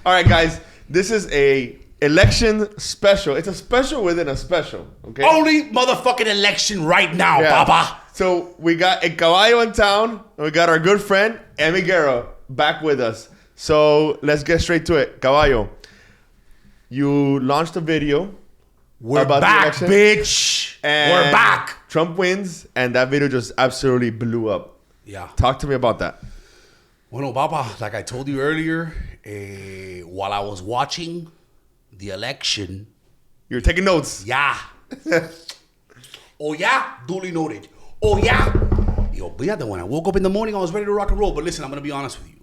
All right, guys. This is a election special. It's a special within a special. Okay. Only motherfucking election right now, Baba. So we got a Caballo in town, and we got our good friend Guerra back with us. So let's get straight to it. Caballo, you launched a video. We're about back, the election, bitch. and We're back. Trump wins, and that video just absolutely blew up. Yeah. Talk to me about that. Well, Baba, like I told you earlier, while I was watching the election. You were taking notes. Yeah. Oh, yeah? Duly noted. Oh, yeah? Yo, fíjate, when I woke up in the morning, I was ready to rock and roll. But listen, I'm going to be honest with you.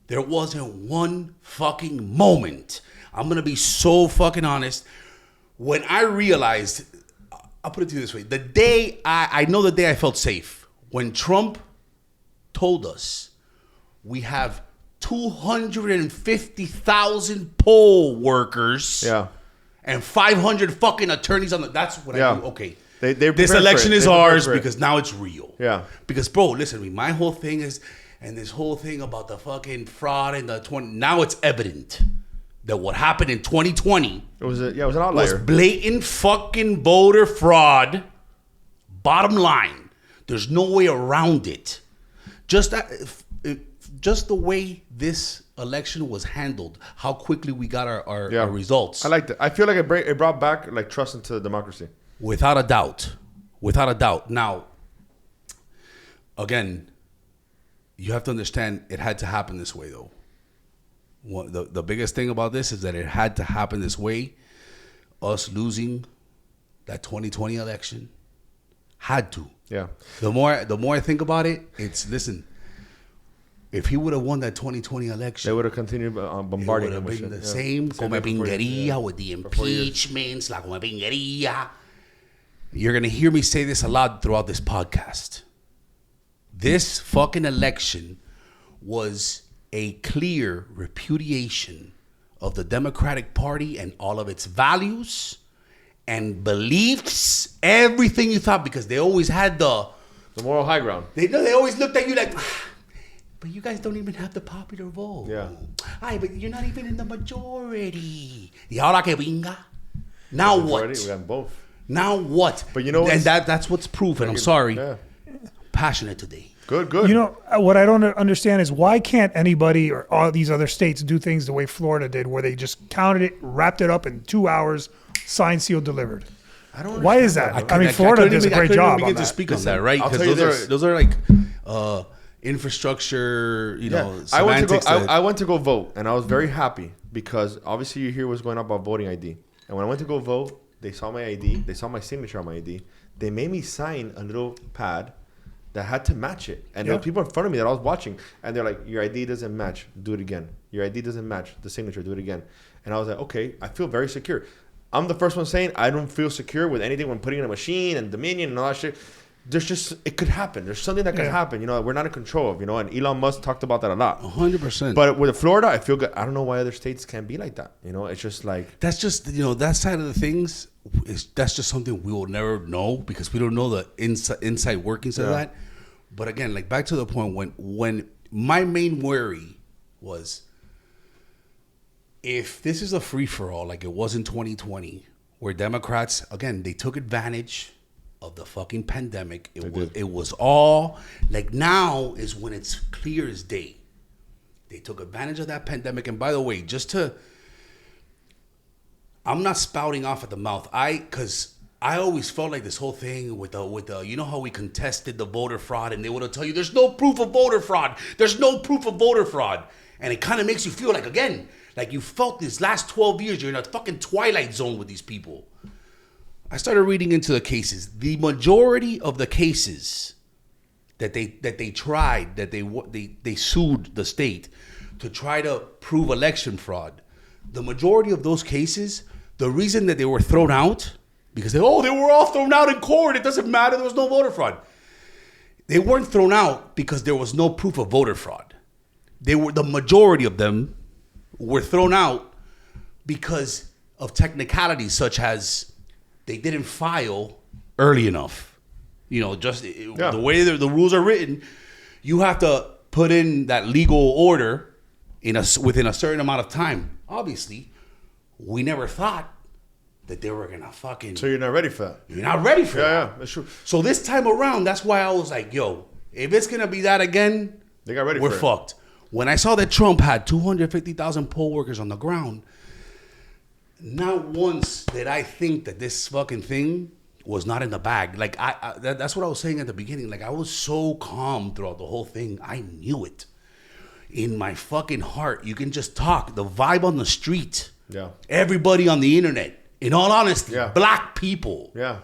There wasn't one fucking moment. I'm going to be so fucking honest. When I realized, I'll put it to you this way. The day, I know the day I felt safe. When Trump told us we have 250,000 poll workers and 500 fucking attorneys on the, that's what I knew. Okay. This election is ours because now it's real. Yeah. Because, bro, listen to me. My whole thing is, and this whole thing about the fucking fraud and the 20, now it's evident that what happened in 2020 it was an outlier. Was blatant fucking voter fraud. Bottom line, there's no way around it. Just the way this election was handled, how quickly we got our results. I liked it. I feel like it brought back like trust into democracy. Without a doubt. Without a doubt. Now, again, you have to understand it had to happen this way, though. The biggest thing about this is that it had to happen this way. Us losing that 2020 election had to. Yeah. The more I think about it, it's, listen, if he would have won that 2020 election, they would have continued bombarding him. It would have been the same Come pinguería with the impeachments, la come pinguería. You're going to hear me say this a lot throughout this podcast. This fucking election was a clear repudiation of the Democratic Party and all of its values and beliefs, everything you thought, because they always had the moral high ground. They always looked at you like, but you guys don't even have the popular vote. Yeah. Ay, but you're not even in the majority. Y ahora que venga. Now what? We got both. Now what? But you know, and that's what's proof. And I'm sorry, passionate today. Good. You know what I don't understand is why can't anybody or all these other states do things the way Florida did, where they just counted it, wrapped it up in 2 hours, signed, sealed, delivered. I don't. Why is that? I mean, Florida does a great job on that. To speak on that, right? Because those are like infrastructure. You know, semantics. I went to go vote, and I was very happy because obviously you hear what's going on about voting ID. And when I went to go vote, they saw my ID. They saw my signature on my ID. They made me sign a little pad that had to match it. And there were people in front of me that I was watching. And they're like, your ID doesn't match. Do it again. Your ID doesn't match the signature. Do it again. And I was like, okay, I feel very secure. I'm the first one saying I don't feel secure with anything when putting in a machine and Dominion and all that shit. There's just, it could happen. There's something that could happen, you know, we're not in control of, you know, and Elon Musk talked about that a lot. 100%. But with Florida, I feel good. I don't know why other states can't be like that. You know, it's just like. That's just, you know, that side of the things, that's just something we will never know because we don't know the inside workings of that. But again, like back to the point when my main worry was if this is a free-for-all like it was in 2020, where Democrats, again, they took advantage of the fucking pandemic. It was all like now is when it's clear as day. They took advantage of that pandemic. And by the way, I'm not spouting off at the mouth. Because I always felt like this whole thing with the you know how we contested the voter fraud and they would tell you there's no proof of voter fraud. There's no proof of voter fraud. And it kind of makes you feel like, again, like you felt this last 12 years, you're in a fucking twilight zone with these people. I started reading into the cases. The majority of the cases that they tried, that they sued the state to try to prove election fraud, the majority of those cases, the reason that they were thrown out, because they were all thrown out in court, it doesn't matter, there was no voter fraud. They weren't thrown out because there was no proof of voter fraud. The majority of them were thrown out because of technicalities such as they didn't file early enough. You know, just the way the rules are written, you have to put in that legal order within a certain amount of time. Obviously, we never thought that they were gonna fucking. So you're not ready for that. You're not ready for that. Yeah, that's true. So this time around, that's why I was like, yo, if it's gonna be that again, They got ready we're for it. fucked. When I saw that Trump had 250,000 poll workers on the ground, not once did I think that this fucking thing was not in the bag. Like that's what I was saying at the beginning. Like I was so calm throughout the whole thing. I knew it in my fucking heart. You can just talk. The vibe on the street. Yeah. Everybody on the internet. In all honesty, Yeah. black people. Yeah.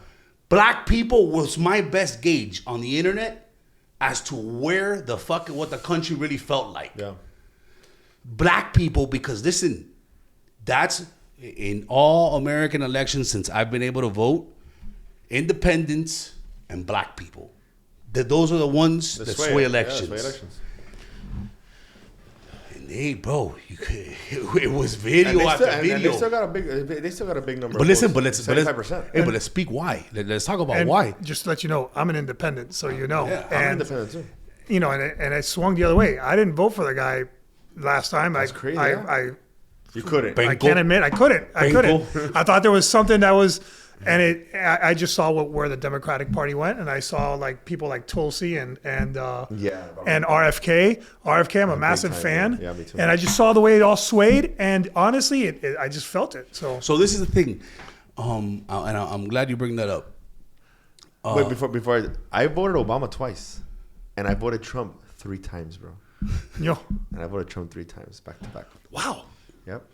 Black people was my best gauge on the internet as to where the fuck what the country really felt like. Yeah. Black people, because listen, that's in all American elections since I've been able to vote, independents and black people. Those are the ones that sway elections. Yeah, sway elections. And hey, bro, it was video after video. And they still got a big. They still got a big number. But listen, of votes, 75%. but let's speak why. Let's talk about And why. just to let you know, I'm an independent, so you know. Yeah, I'm and, independent too. you know, and I swung the other way. I didn't vote for the guy last time. That's crazy, I, yeah. You couldn't. I can't admit I couldn't. I couldn't. I thought there was something that was, and I just saw where the Democratic Party went, and I saw like people like Tulsi and RFK. I'm a massive time, fan. yeah, me too. And I just saw the way it all swayed, and honestly, I just felt it. So this is the thing, and I'm glad you bring that up. Wait, before I voted Obama twice, and I voted Trump 3 times, bro. yo, And I voted Trump 3 times back to back. Wow. Yep.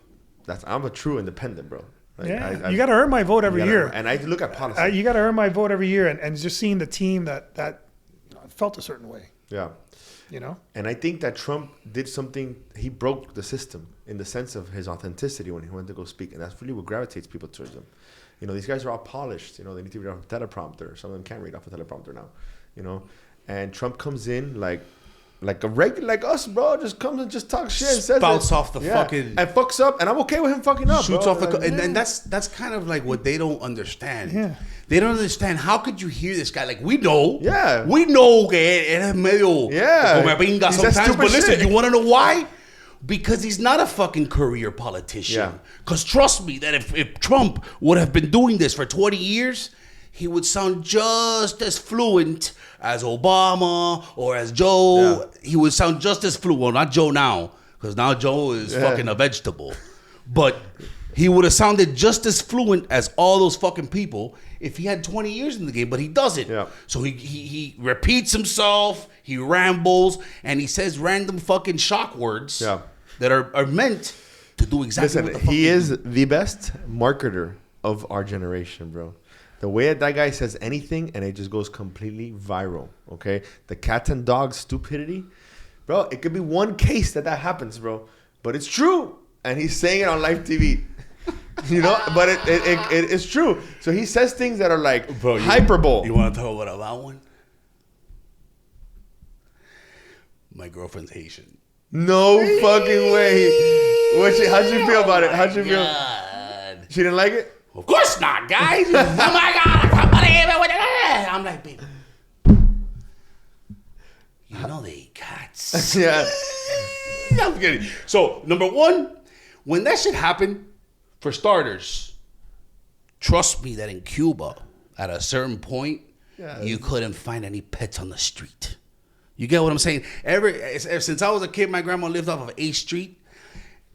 I'm a true independent, bro. Like, yeah, you got to earn my vote every year. And I look at policy. You got to earn my vote every year, and just seeing the team that felt a certain way, Yeah. you know. And I think that Trump did something. He broke the system in the sense of his authenticity when he went to go speak, and that's really what gravitates people towards him. You know, these guys are all polished. You know, they need to read off a teleprompter. Some of them can't read off a teleprompter now. You know, and Trump comes in like a regular, like us, bro. Just comes and just talks shit and says Spouts it. off the fucking and fucks up, and I'm okay with him fucking up. shoots bro. off the Like, and that's kind of like what they don't understand. Yeah. They don't understand. How could you hear this guy? Like we know. Yeah. We know que eres medio Yeah. como pinga He says sometimes. But stupid listen, shit. you want to know why? Because he's not a fucking career politician. Yeah. Because trust me, that if Trump would have been doing this for 20 years, he would sound just as fluent as Obama or as Joe. Yeah. He would sound just as fluent. Well, not Joe now, because now Joe is fucking a vegetable. But he would have sounded just as fluent as all those fucking people if he had 20 years in the game, but he doesn't. Yeah. So he repeats himself, he rambles, and he says random fucking shock words Yeah. that are meant to do exactly what the Listen, fuck he they is do. the best marketer of our generation, bro. The way that guy says anything and it just goes completely viral, okay? The cat and dog stupidity, bro, it could be one case that happens, bro. But it's true. And he's saying it on live TV. You know? But it's true. So he says things that are like hyperbole. You want to talk about that one? My girlfriend's Haitian. No fucking way. How'd you feel about it? How'd you feel? God. She didn't like it? Of course not, guys. Oh my God. I'm like, baby. You know they eat cats. Yeah. I'm kidding. So, number one, when that shit happened, for starters, trust me that in Cuba, at a certain point, you couldn't find any pets on the street. You get what I'm saying? Since I was a kid, my grandma lived off of 8th Street.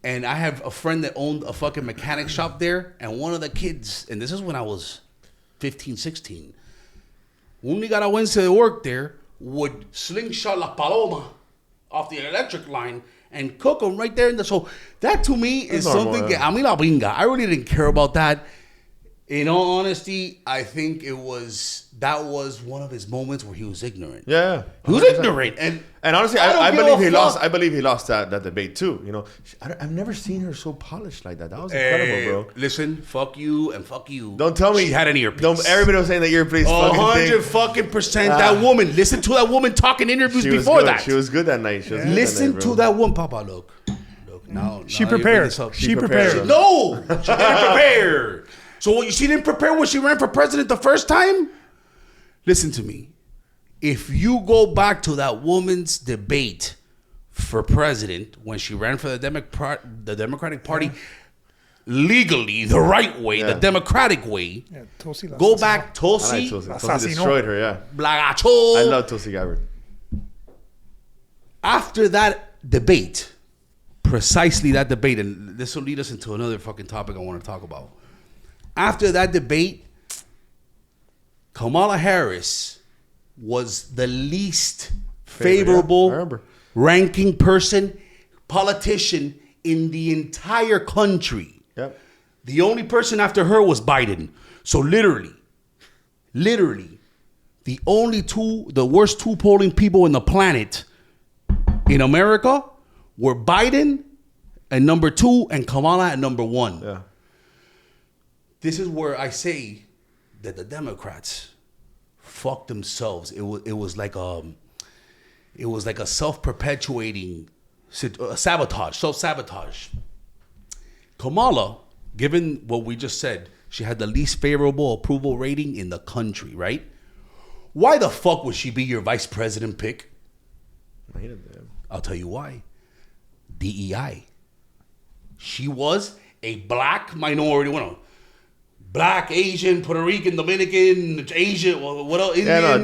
And I have a friend that owned a fucking mechanic shop there. And one of the kids, and this is when I was 15, 16. One nigga that went to work there would slingshot la paloma off the electric line and cook them right there in the... So that to me is normal, something... yeah. A mí la pinga. I really didn't care about that. In all honesty, I think that was one of his moments where he was ignorant. Yeah. He was 100%. ignorant. And honestly, I don't I give believe a he lost. fuck. I believe he lost that debate too. You know, I've never seen her so polished like that. That was incredible, bro. Listen, fuck you and fuck you. Don't tell me she had an earpiece. Everybody was saying that earpiece. fucking thing. 100% that woman. Listen to that woman talk in interviews She was before good. that. She was good that night. She was good Listen that night, to bro. that woman, Papa. Look. Now She you bring prepared. this up. She prepared. prepared. No, she didn't prepare. So she didn't prepare when she ran for president the first time? Listen to me. If you go back to that woman's debate for president when she ran for the Democratic Party legally, the right way, the democratic way. Yeah, Tulsi Go back, Tulsi. I like Tulsi. Tulsi destroyed her, yeah. Blagacho. I love Tulsi Gabbard. After that debate, precisely that debate, and this will lead us into another fucking topic I want to talk about. After that debate, Kamala Harris was the least favorable ranking politician in the entire country. Yep. The only person after her was Biden. So literally, the worst two polling people in the planet in America were Biden at number 2 and Kamala at number 1. Yeah. This is where I say that the Democrats fucked themselves. It was like a self-perpetuating self-sabotage. Kamala, given what we just said, she had the least favorable approval rating in the country, right? Why the fuck would she be your vice president pick? I'll tell you why. DEI. She was a black minority. Black, Asian, Puerto Rican, Dominican, Asian, what else? Indian.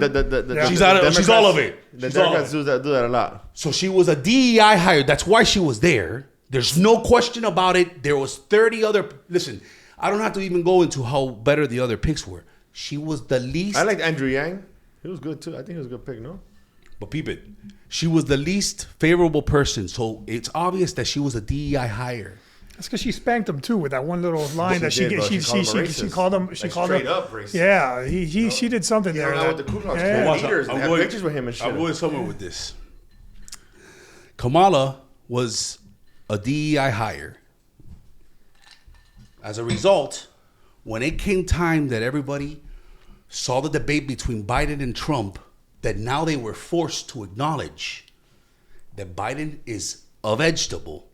She's all of it. The Democrats do that a lot. So she was a DEI hire. That's why she was there. There's no question about it. There was 30 other. Listen, I don't have to even go into how better the other picks were. She was the least. I liked Andrew Yang. He was good too. I think he was a good pick, no? But peep it. She was the least favorable person. So it's obvious that she was a DEI hire. That's because she spanked him too with that one little line that she called him. She called him straight up racist. Yeah, she did something there. With the Ku Klux Klan leaders, they have pictures with him and shit. I'm going somewhere with this. Kamala was a DEI hire. As a result, when it came time that everybody saw the debate between Biden and Trump, that now they were forced to acknowledge that Biden is a vegetable,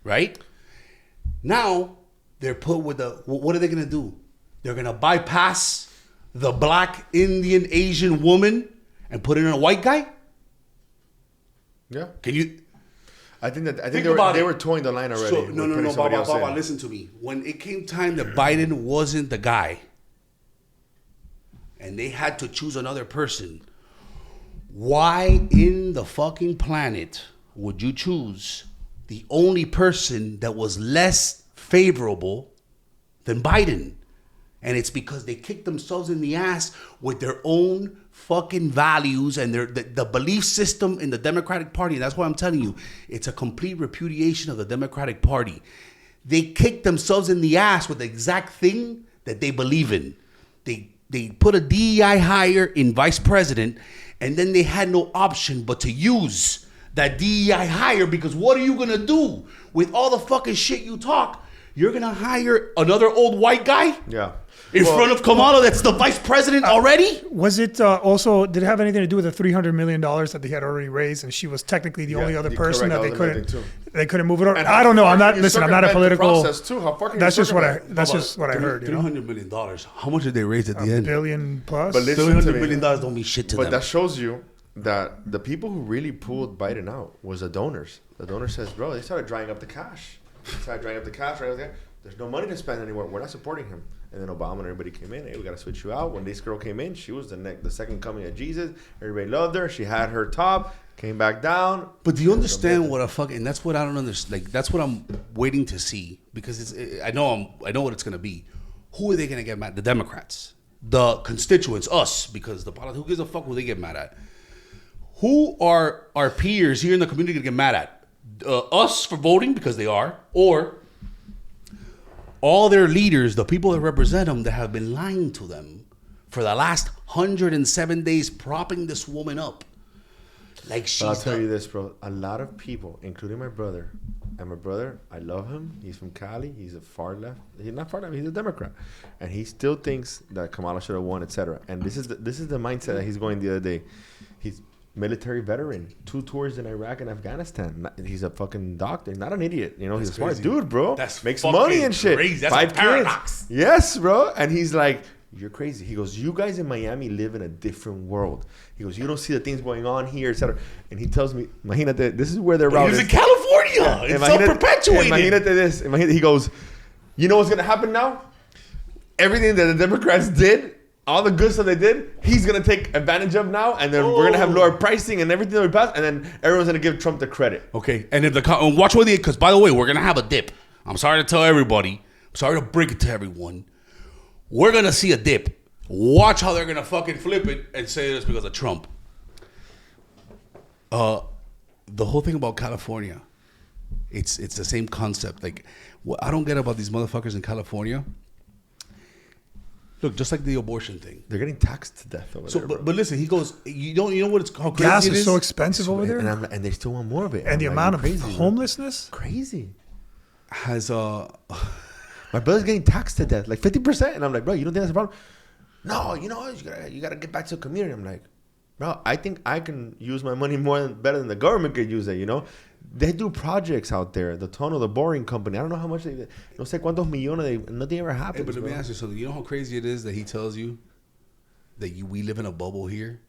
right? Now they're put with what are they going to do? They're going to bypass the black, Indian, Asian woman and put in a white guy? Yeah. Can you? I think they were towing the line already. So, no, Baba, listen to me. When it came time that Biden wasn't the guy and they had to choose another person, why in the fucking planet would you choose the only person that was less favorable than Biden? And it's because they kicked themselves in the ass with their own fucking values and the belief system in the Democratic Party. And that's why I'm telling you, it's a complete repudiation of the Democratic Party. They kicked themselves in the ass with the exact thing that they believe in. They put a DEI hire in vice president, and then they had no option but to use that DEI hire, because what are you going to do with all the fucking shit you talk? You're going to hire another old white guy? Yeah. In front of Kamala, that's the vice president already? Was it also, did it have anything to do with the $300 million that they had already raised, and she was technically the only other person that they couldn't move it over? I don't know. I'm not a political. That's just what I heard. $300 million. How much did they raise at the end? $1 billion plus. But listen to $300 million don't mean shit to them. But that shows you that the people who really pulled Biden out was the donors. The donor says, bro, they started drying up the cash. There's no money to spend anywhere. We're not supporting him. And then Obama and everybody came in. Hey, we got to switch you out. When this girl came in, she was the second coming of Jesus. Everybody loved her. She had her top, came back down. But do you understand what that's what I don't understand. Like, that's what I'm waiting to see, because I know what it's going to be. Who are they going to get mad? The Democrats, the constituents, us, because who gives a fuck who they get mad at? Who are our peers here in the community going to get mad at? Us for voting, because they are, or all their leaders, the people that represent them, that have been lying to them for the last 107 days, propping this woman up. Like she's. I'll tell you this, bro. A lot of people, including my brother, and my brother, I love him. He's from Cali. He's a far left. He's not far left. He's a Democrat, and he still thinks that Kamala should have won, etc. And this is the mindset that he's going the other day. He's military veteran, 2 tours in Iraq and Afghanistan. He's a fucking doctor, not an idiot. You know, he's a smart dude, bro. That's makes money and shit. Crazy. That's 5 a paradox. kids. Yes, bro. And he's like, you're crazy. He goes, you guys in Miami live in a different world. He goes, you don't see the things going on here, etc. And he tells me, imagínate, this is where their route is. He lives in California. It's self-perpetuating. Imagínate this. He goes, you know what's going to happen now? Everything that the Democrats did, all the good stuff they did, he's going to take advantage of now, and then we're going to have lower pricing and everything that we pass, and then everyone's going to give Trump the credit. Okay, and if watch what because by the way, we're going to have a dip. I'm sorry to tell everybody. I'm sorry to break it to everyone. We're going to see a dip. Watch how they're going to fucking flip it and say it's because of Trump. The whole thing about California, it's the same concept. Like, what I don't get about these motherfuckers in California. Look, just like the abortion thing, they're getting taxed to death over there. But listen, he goes, you know what it's called? Gas is so expensive over there, and they still want more of it. And the amount of homelessness, crazy. Has my brother's getting taxed to death, like 50%, and I'm like, bro, you don't think that's a problem? No, you know, you gotta get back to the community. I'm like, bro, I think I can use my money better than the government could use it. You know, they do projects out there. The tunnel, the boring company. I don't know how much they. No sé cuántos millones. Nothing ever happens. Hey, but let me ask you something. You know how crazy it is that he tells you that we live in a bubble here.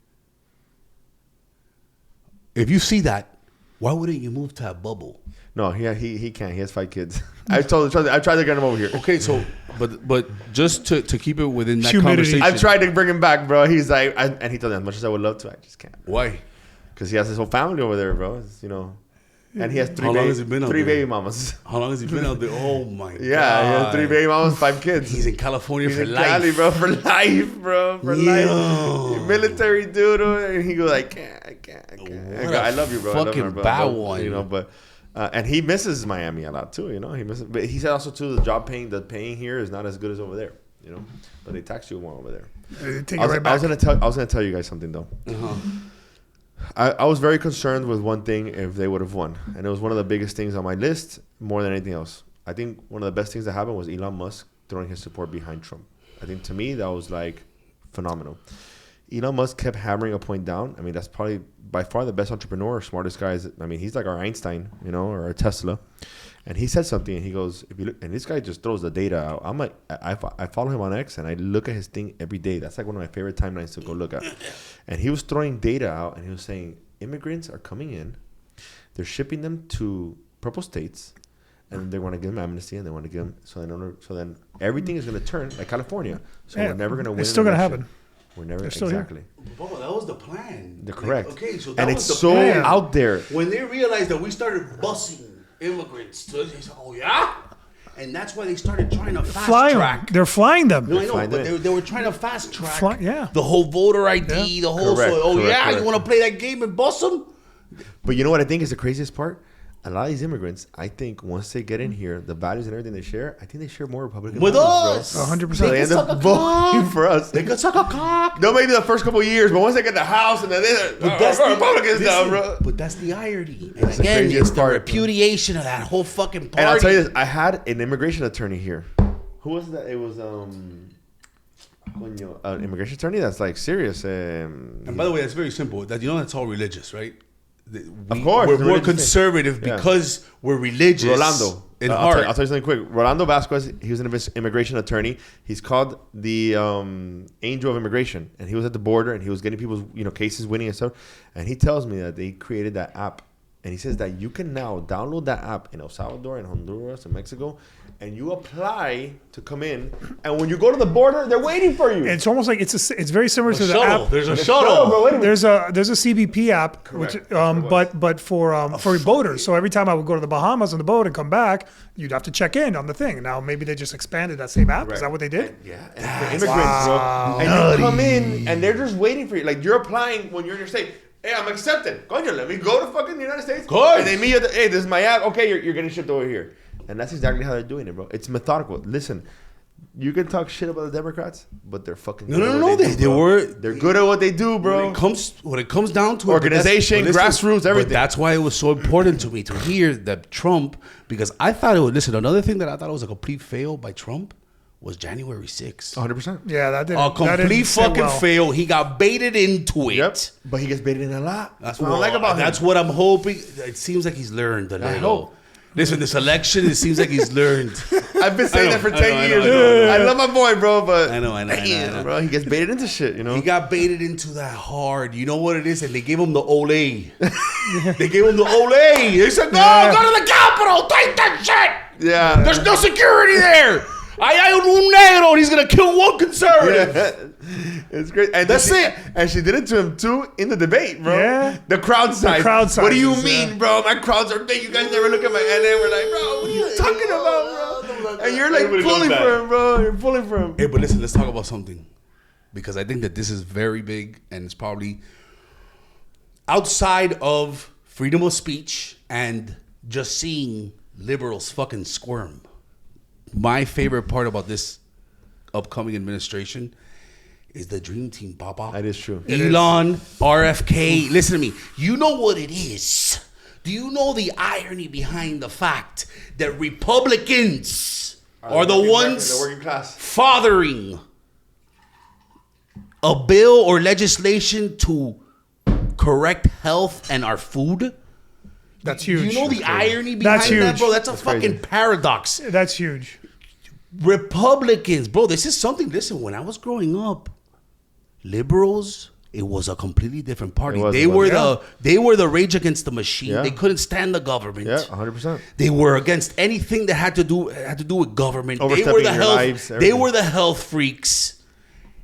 If you see that, why wouldn't you move to that bubble? No, he can't. He has 5 kids. I tried to get him over here. Okay, so but just to keep it within that conversation, I've tried to bring him back, bro. He's like, and he told me as much as I would love to, I just can't. Why? Because he has his whole family over there, bro. It's, you know, and he has 3 baby mamas. How long has he been out there? Oh my god! Yeah, he has 3 baby mamas, 5 kids. He's in California for life. Cali, bro, for life, bro, for life. Military dude, and he goes, I can't. I love you, bro. Fucking bad one, you know, but. And he misses Miami a lot too, you know. But he said also too the paying here is not as good as over there, you know. But they tax you more over there. I was gonna tell you guys something though. Uh-huh. I was very concerned with one thing if they would have won, and it was one of the biggest things on my list more than anything else. I think one of the best things that happened was Elon Musk throwing his support behind Trump. I think to me that was like phenomenal. Elon Musk kept hammering a point down. I mean, that's probably by far the best entrepreneur, smartest guy. I mean, he's like our Einstein, you know, or our Tesla. And he said something, and he goes, "If you look," and this guy just throws the data out. I'm like, I follow him on X, and I look at his thing every day. That's like one of my favorite timelines to go look at. And he was throwing data out, and he was saying, immigrants are coming in, they're shipping them to purple states, and they want to give them amnesty, and they want to give them so then everything is going to turn like California. So we're never going to win. It's still going to happen. We're never exactly. Bubba, that was the plan. They're correct. Like, okay, so and it's so out there. When they realized that we started busing immigrants, they said, "Oh yeah," and that's why they started trying to fast track. They're flying them. No, I know, but they were trying to fast track. Yeah. The whole voter ID, the whole. Correct. You want to play that game and bust them? But you know what I think is the craziest part? A lot of these immigrants, I think once they get in here, the values and everything they share, I think they share more Republican with values, us. 100%. So they end up voting for us. They could suck a cock. No, maybe the first couple of years, but once they get the house and then that's Republicans now, bro. But that's the irony. And again, it's the repudiation of that whole fucking party. And I'll tell you this: I had an immigration attorney here. Who was that? It was an immigration attorney that's like serious. And by the way, that's very simple. That that's all religious, right? Of course, we're more conservative because we're religious. Rolando, in heart. I'll tell you something quick. Rolando Vasquez, he was an immigration attorney. He's called the angel of immigration, and he was at the border and he was getting people's cases winning and stuff. And he tells me that they created that app, and he says that you can now download that app in El Salvador and Honduras and Mexico, and you apply to come in, and when you go to the border, they're waiting for you. It's almost like it's very similar to the app. There's a shuttle. There's a CBP app, correct. Which but for boaters. So every time I would go to the Bahamas on the boat and come back, you'd have to check in on the thing. Now maybe they just expanded that same app. Correct. Is that what they did? And for immigrants, bro. And you come in, and they're just waiting for you. Like you're applying when you're in your state. Hey, I'm accepted. Coño, let me go to fucking the United States. And they meet you. Hey, this is my app. Okay, you're getting shipped over here. And that's exactly how they're doing it, bro. It's methodical. Listen, you can talk shit about the Democrats, but they're fucking good at what they do. They're good at what they do, bro. When it comes down to organization, grassroots, everything. But that's why it was so important to me to hear that Trump, because I thought it would. Listen, another thing that I thought was a complete fail by Trump was January 6th. 100%. Yeah, that didn't. A complete fucking fail. He got baited into it. Yep. But he gets baited in a lot. That's what I like about him. That's what I'm hoping. It seems like he's learned a little. Listen, this election, it seems like he's learned. I've been saying that for 10 years, bro. I love my boy, bro, but I know. bro, he gets baited into shit, you know. He got baited into that hard. You know what it is? And they gave him the Olay. They gave him the Olay. They said, "No, go to the Capitol. Take that shit." Yeah. There's no security there. Hay un negro, and he's gonna kill one conservative. Yeah. It's great. And That's it. And she did it to him too in the debate, bro. Yeah. The crowd size. What do you mean, yeah. bro? My crowds are big. You guys never look at my. And then we're like, bro, what are you talking about, bro? And you're like pulling for him, bro. You're pulling for him. Hey, but listen, let's talk about something, because I think that this is very big, and it's probably outside of freedom of speech and just seeing liberals fucking squirm. My favorite part about this upcoming administration is the dream team, Papa. That is true. Elon, RFK. Listen to me. You know what it is. Do you know the irony behind the fact that Republicans are the ones the working class fathering a bill or legislation to correct health and our food? That's huge. You know the irony behind that, bro? That's a fucking paradox. That's huge. Republicans, bro, this is something. Listen, when I was growing up, liberals, it was a completely different party. They were the Rage Against the Machine. Yeah. They couldn't stand the government. Yeah, 100%. They were against anything that had to do with government. They were the health. Lives, they were the health freaks.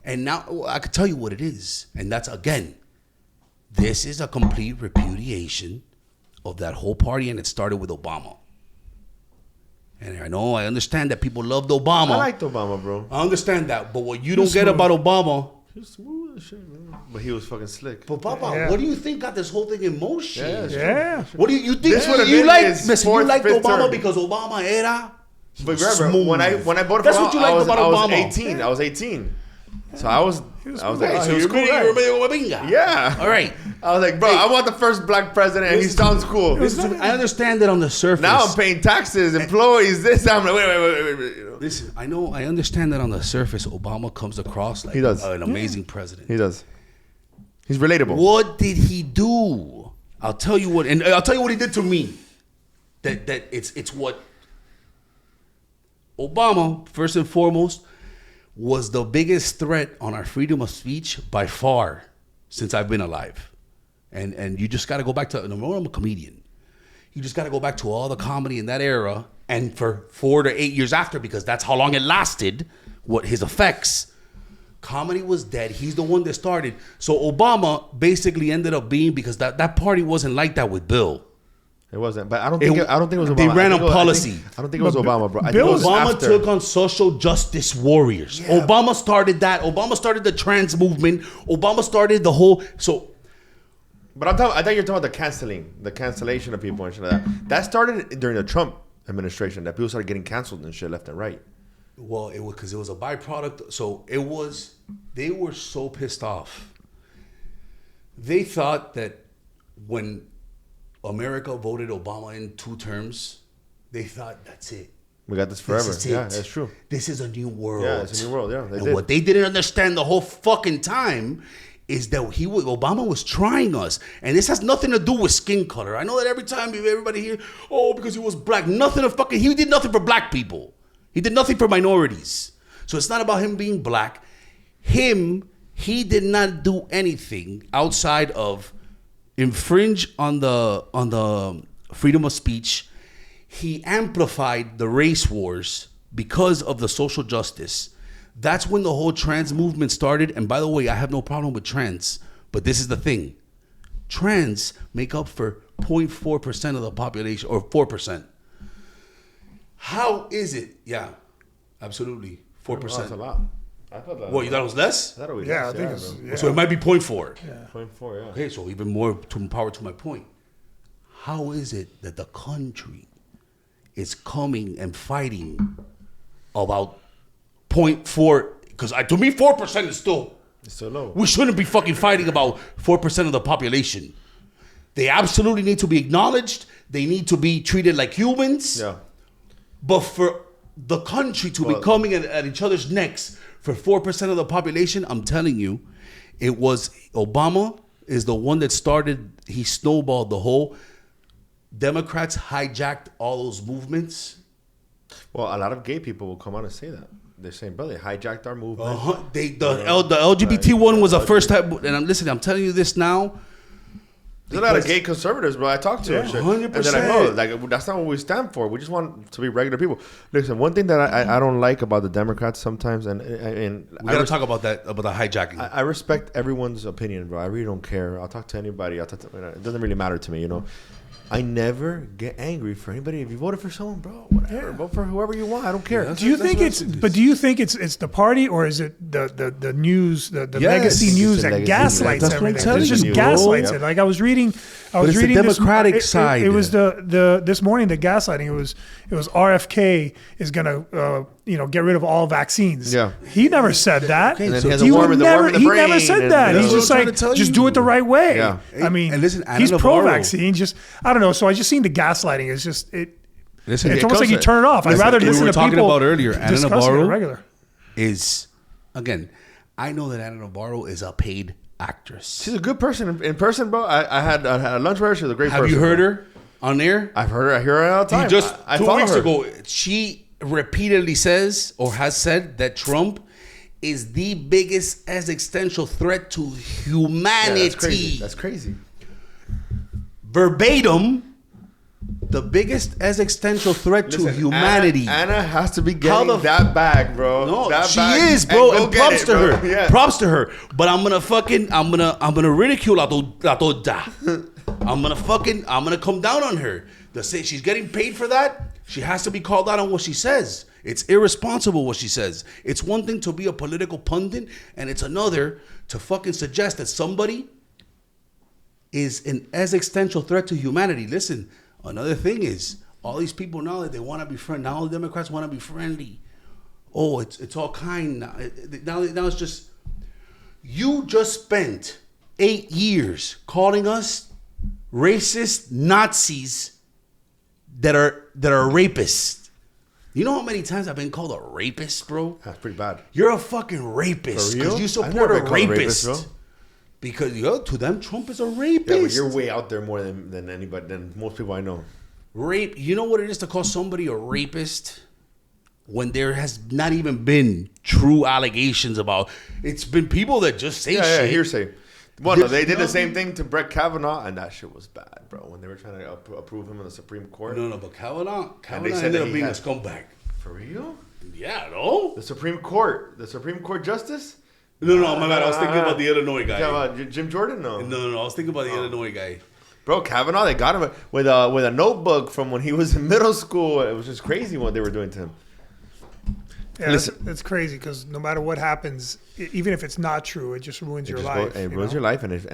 And now I could tell you what it is, and that's again, this is a complete repudiation of that whole party, and it started with Obama. And I understand that people loved Obama. I liked Obama, bro. I understand that, but what you don't get about Obama, He was smooth as shit, bro. But he was fucking slick. but Papa, Yeah. what do you think got this whole thing in motion? Yeah. What do you think? This would have You been like? his Listen, you fourth, liked fifth Obama term. because Obama era. But remember, smooth. when I voted That's for what you Obama, liked I was about Obama. 18. I was 18. So I was like, Okay, oh, so he was you're cool, medio guy. pinga. Yeah. All right. I was like, bro, I want the first black president, and he sounds cool. I understand that on the surface. Now I'm paying taxes, employees, this. I'm like, wait. You know? Listen, I understand that on the surface, Obama comes across like He does. an amazing president. He does. He's relatable. What did he do? I'll tell you what, and I'll tell you what he did to me. That it's what Obama, first and foremost, was the biggest threat on our freedom of speech by far since I've been alive. And you just got to go back to, number one, I'm a comedian. You just got to go back to all the comedy in that era, and for 4 to 8 years after, because that's how long it lasted, what his effects. Comedy was dead. He's the one that started. So Obama basically ended up being, because that party wasn't like that with Bill. It wasn't, but I don't think it was Obama. They ran on policy. I don't think it was Obama, bro. I think Bill it was Obama after. took on social justice warriors. Yeah. Obama started that. Obama started the trans movement. Obama started the whole. So, But I thought you're talking about the cancellation of people and shit like that. That started during the Trump administration. That people started getting canceled and shit left and right. well, it was because it was a byproduct. So it was. They were so pissed off. They thought that when America voted Obama in 2 terms, they thought that's it. We got this forever. This is Yeah, it. that's true. This is a new world. Yeah, it's a new world. Yeah, they And did. what they didn't understand the whole fucking time is that Obama was trying us, and this has nothing to do with skin color. I know that every time everybody here, because he was black, he did nothing for black people. He did nothing for minorities. So it's not about him being black. He did not do anything outside of infringe on the freedom of speech. He amplified the race wars because of the social justice. That's when the whole trans movement started. And by the way, I have no problem with trans, but this is the thing. Trans make up for 0.4% of the population, or 4%. How is it? Yeah, absolutely. 4%. That's a lot. I thought that. What, you thought it was less? I thought it was Yeah, less, I think it's. bro. Yeah. So it might be 0.4. 0.4, yeah. Okay, so even more to power to my point. How is it that the country is coming and fighting about 0.4? Because to me, 4% is still. It's so low. We shouldn't be fucking fighting about 4% of the population. They absolutely need to be acknowledged. They need to be treated like humans. Yeah. But for the country to be coming at each other's necks for 4% of the population, I'm telling you, it was Obama is the one that started. He snowballed the whole. Democrats hijacked all those movements. Well, a lot of gay people will come out and say that. They're saying, bro, they hijacked our movement. The LGBT one was the first time. And I'm telling you this now. There's a lot of gay conservatives, bro. I talk to 100%. And they're like, that's not what we stand for. We just want to be regular people. Listen, one thing that I don't like about the Democrats sometimes, and we gotta talk about that, about the hijacking. I respect everyone's opinion, bro. I really don't care. I'll talk to anybody. It doesn't really matter to me, you know. I never get angry for anybody. If you voted for someone, bro, whatever. Vote for whoever you want. I don't care. Do you think it's the party, or is it the news, the legacy news that gaslights everything? It just gaslights it. Like I was reading the Democratic side. It was this morning, the gaslighting. It was RFK is gonna get rid of all vaccines. Yeah. He never said that. Okay, he never said that. He's just like, just do it the right way. Yeah. I mean, and listen, he's pro-vaccine. Just, I don't know. So I just seen the gaslighting. It's just, it's almost like you turn it off. I'd rather listen to people. We were talking about earlier, Anna Navarro is, again, I know that Anna Navarro is a paid actress. She's a good person in person, bro. I had a lunch with her. She's a great person. Have you heard her on air? I've heard her. I hear her all the time. Just I 2 weeks her. ago, she repeatedly says or has said that Trump is the biggest existential threat to humanity. Yeah, that's crazy. Verbatim, the biggest existential threat to humanity. Anna has to be getting that bag, bro. No, that she bag, is, bro. And props to her. Yeah. Props to her. But I'm gonna ridicule la toda. I'm gonna come down on her. To say she's getting paid for that, she has to be called out on what she says. It's irresponsible what she says. It's one thing to be a political pundit, and it's another to fucking suggest that somebody is an existential threat to humanity. Listen, another thing is all these people now that they want to be friendly. Now all the Democrats want to be friendly. Oh, it's all kind now. Now it's just, you just spent 8 years calling us racist Nazis that are rapists. You know how many times I've been called a rapist, bro? That's pretty bad. You're a fucking rapist because you support a rapist. Bro. Because to them, Trump is a rapist. Yeah, but you're way out there more than anybody, than most people I know. Rape. You know what it is to call somebody a rapist when there has not even been true allegations about. It's been people that just say shit. Yeah, hearsay. Well, no, they did the same thing to Brett Kavanaugh, and that shit was bad, bro. When they were trying to approve him in the Supreme Court. No, but Kavanaugh ended up being a scumbag. For real? Yeah, no. The Supreme Court justice? No, my bad. I was thinking about the Illinois guy. About Jim Jordan? No. No. I was thinking about the Illinois guy. Bro, Kavanaugh, they got him with a notebook from when he was in middle school. It was just crazy what they were doing to him. Yeah, listen, that's crazy because no matter what happens, even if it's not true, it just ruins your life. It ruins your life, and if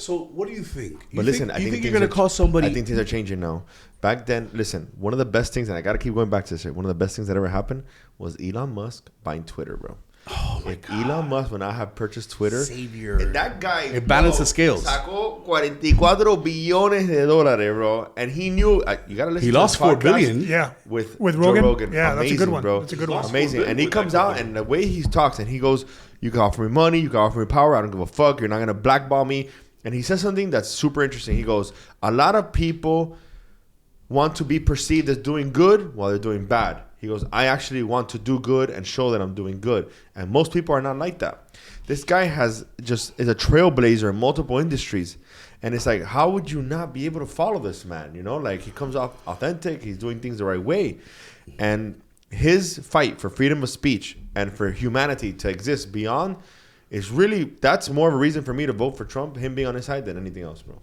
So what do you think? But listen, I think you're gonna call somebody. I think things are changing now. Back then, listen, one of the best things, and I gotta keep going back to this. One of the best things that ever happened was Elon Musk buying Twitter, bro. Oh my God. Elon Musk would not have purchased Twitter. Savior. And that guy, it balanced the scales. Sacó 44 billones de dólares, bro. And he knew, you gotta listen. He lost $4 billion. Yeah. With Rogan. Yeah, amazing, that's a good one. Bro. That's a good one. Amazing. And he comes out and the way he talks and he goes, "You can offer me money, you can offer me power. I don't give a fuck. You're not gonna blackball me." And he says something that's super interesting. He goes, "A lot of people want to be perceived as doing good while they're doing bad." He goes, "I actually want to do good and show that I'm doing good." And most people are not like that. This guy is a trailblazer in multiple industries. And it's like, how would you not be able to follow this man? You know, like he comes off authentic. He's doing things the right way. And his fight for freedom of speech and for humanity to exist beyond is really, that's more of a reason for me to vote for Trump, him being on his side, than anything else, bro.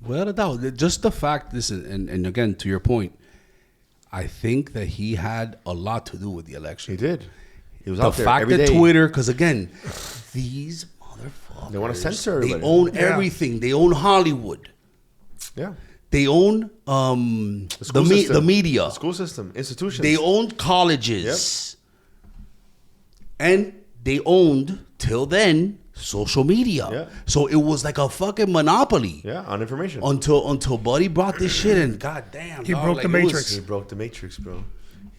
Without a doubt. Just the fact, listen, and again, to your point, I think that he had a lot to do with the election. He did. He was out there every day. The fact that Twitter, because again, these motherfuckers, they want to censor everybody. They own everything. They own Hollywood. Yeah. They own the media. The school system, institutions. They owned colleges. Yep. And they owned, till then, social media. Yeah. So it was like a fucking monopoly. Yeah, on information. Until Buddy brought this shit and goddamn. He broke the matrix. He broke the matrix, bro.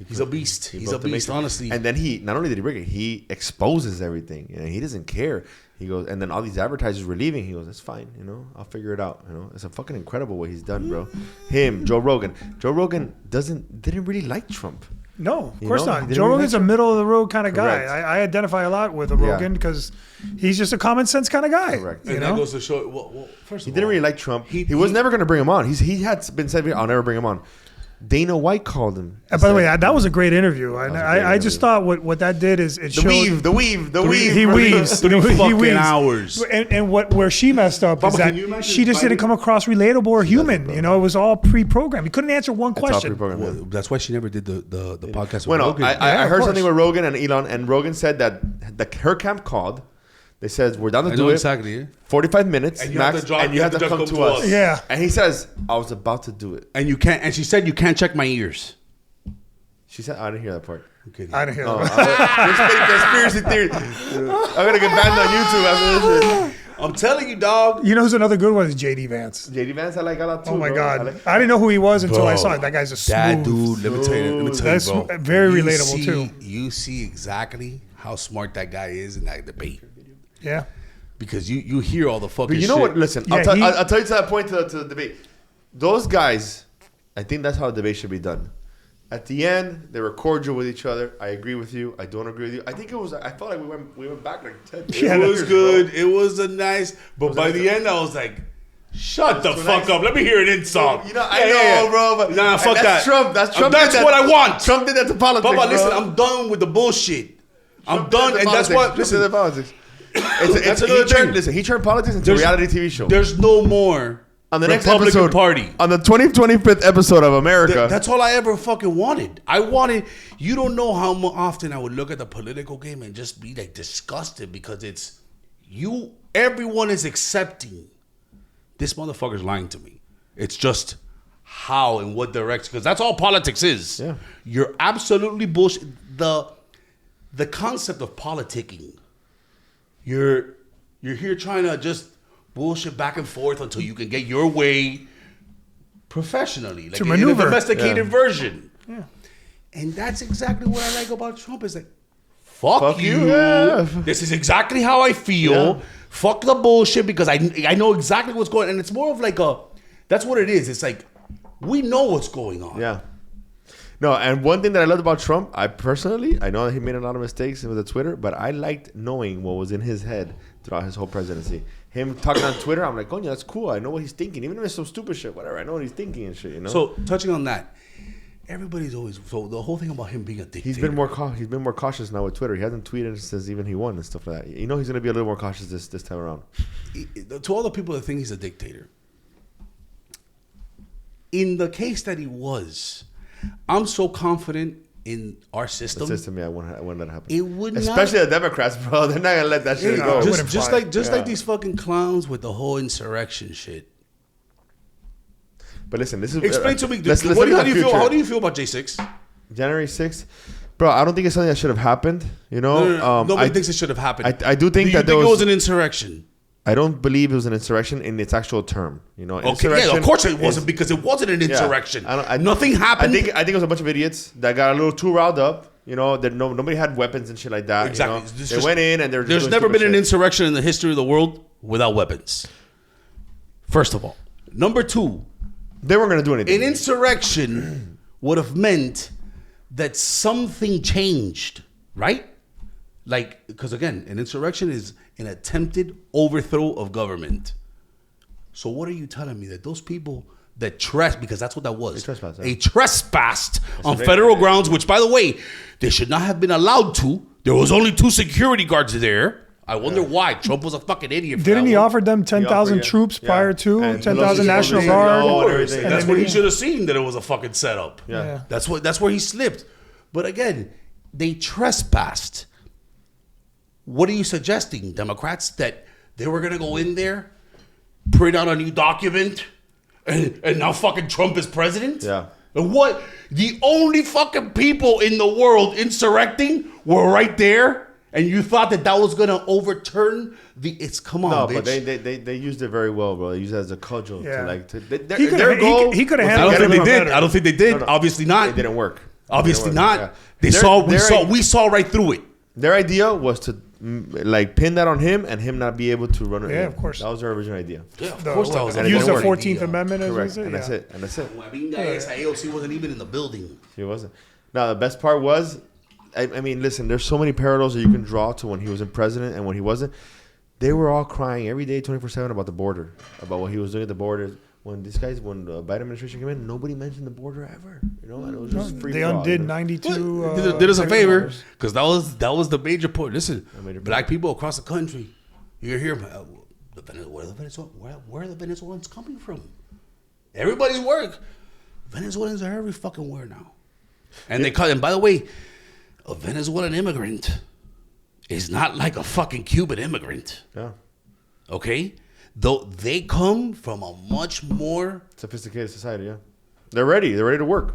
He's a beast. He's a beast, honestly. And then he not only did he break it, he exposes everything. He doesn't care. He goes, and then all these advertisers were leaving. He goes, "It's fine, I'll figure it out." It's a fucking incredible what he's done, bro. Him, Joe Rogan. Joe Rogan didn't really like Trump. No, of course not. Joe Rogan's a middle of the road kind of guy. I identify a lot with Rogan because he's just a common sense kind of guy. Correct. And that goes to show. Well, first of all, he didn't really like Trump. He was never going to bring him on. He had been said, "I'll never bring him on." Dana White called him. By the way, that was a great interview. I just thought what that did is it showed the weave. He weaves. He weaves hours. And where she messed up is that she just didn't come across relatable or human. It was all pre-programmed. He couldn't answer one question. Well, that's why she never did the podcast with Rogan. I heard something with Rogan and Elon, and Rogan said that her camp called. They said, "We're down to do it. Exactly. 45 minutes and max, and you have to come to us." Yeah. And he says, "I was about to do it." And you can't. And she said, "You can't check my ears." She said, "I didn't hear that part." Okay. I didn't hear that. You're spitting conspiracy theory. I'm gonna get banned on YouTube after this shit. I'm telling you, dog. You know who's another good one is JD Vance. JD Vance, I like a lot too. Oh my God, I didn't know who he was until I saw it. That guy's a smooth. That dude, let me tell you, that's bro. Very relatable too. You see exactly how smart that guy is in that debate. Yeah. Because you hear all the fucking But you know what? Listen, I'll tell you to that point to the debate. Those guys, I think that's how a debate should be done. At the end, they were cordial with each other. I agree with you. I don't agree with you. I think it was. I felt like we went back like 10 years. It was good. Bro. It was a nice. But by the end, I was like, "Shut the fuck up! Let me hear an insult." I know, bro. But nah, fuck that. Trump. That's Trump. That's what I want. Trump did that to politics. Papa, listen, I'm done with the bullshit. I'm done, and that's what. Listen to the politics. He turned politics into a reality TV show. There's no more on the next Republican episode, Party. On the 25th episode of America. That's all I ever fucking wanted. You don't know how often I would look at the political game and just be like disgusted because it's everyone is accepting this motherfucker's lying to me. It's just how and what direction, because that's all politics is. Yeah. You're absolutely bullshit. The concept of politicking. You're here trying to just bullshit back and forth until you can get your way professionally, like to maneuver. In a domesticated version. Yeah. And that's exactly what I like about Trump. Is like, fuck you. Yeah. This is exactly how I feel. Yeah. Fuck the bullshit because I know exactly what's going on. And it's more of like that's what it is. It's like, we know what's going on. Yeah. No, and one thing that I loved about Trump, I know that he made a lot of mistakes with the Twitter, but I liked knowing what was in his head throughout his whole presidency. Him talking on Twitter, I'm like, Coño, that's cool. I know what he's thinking. Even if it's some stupid shit, whatever. I know what he's thinking and shit, So, touching on that, everybody's always... So, the whole thing about him being a dictator... He's been more cautious now with Twitter. He hasn't tweeted since even he won and stuff like that. He's going to be a little more cautious this time around. To all the people that think he's a dictator, in the case that he was... I'm so confident in our system. The system, yeah, I wouldn't let it happen. It would Especially the Democrats, bro. They're not gonna let that shit go. Just like these fucking clowns with the whole insurrection shit. But listen, this is explain to me. How do you feel about J6? January 6th? Bro, I don't think it's something that should have happened. No. Nobody thinks it should have happened. I do think that it was an insurrection. I don't believe it was an insurrection in its actual term. Okay, yeah, of course it wasn't because it wasn't an insurrection. Nothing happened. I think it was a bunch of idiots that got a little too riled up. That nobody had weapons and shit like that. Exactly. They went in and there's never been an insurrection in the history of the world without weapons. First of all, number two, they weren't going to do anything. An insurrection would have meant that something changed, right? Like, because again, an insurrection is an attempted overthrow of government. So what are you telling me? That those people that because that's what that was. They trespassed on federal grounds, which, by the way, they should not have been allowed to. There was only 2 security guards there. I wonder why. Trump was a fucking idiot. Didn't he offer them 10,000 troops prior to 10,000 National Guard? That's what he should have seen, that it was a fucking setup. Yeah. That's where he slipped. But again, they trespassed. What are you suggesting, Democrats? That they were going to go in there, print out a new document, and now fucking Trump is president? Yeah. And what? The only fucking people in the world insurrecting were right there? And you thought that was going to overturn come on, bitch. But they used it very well, bro. They used it as a cudgel. Yeah. He could have handled it. I don't think they did. No. Obviously not. It didn't work. Obviously not. Yeah. We saw right through it. Their idea was to like pin that on him and him not be able to run it. Yeah, of course. That was their original idea. Yeah, of course that was. Use the 14th Amendment. Correct. And that's it. AOC wasn't even in the building. She wasn't. Now the best part was, I mean, listen. There's so many parallels that you can draw to when he was in president and when he wasn't. They were all crying every day, 24/7 about the border, about what he was doing at the border. When the Biden administration came in, nobody mentioned the border ever. You know, and it was just free. They undid 92. Did us a favor because that was the major point. Listen, black people across the country, you hear where are the Venezuelans coming from? Everybody's work. Venezuelans are every fucking where now, and they call. And by the way, a Venezuelan immigrant is not like a fucking Cuban immigrant. Yeah. Okay. Though they come from a much more sophisticated society, yeah. They're ready to work.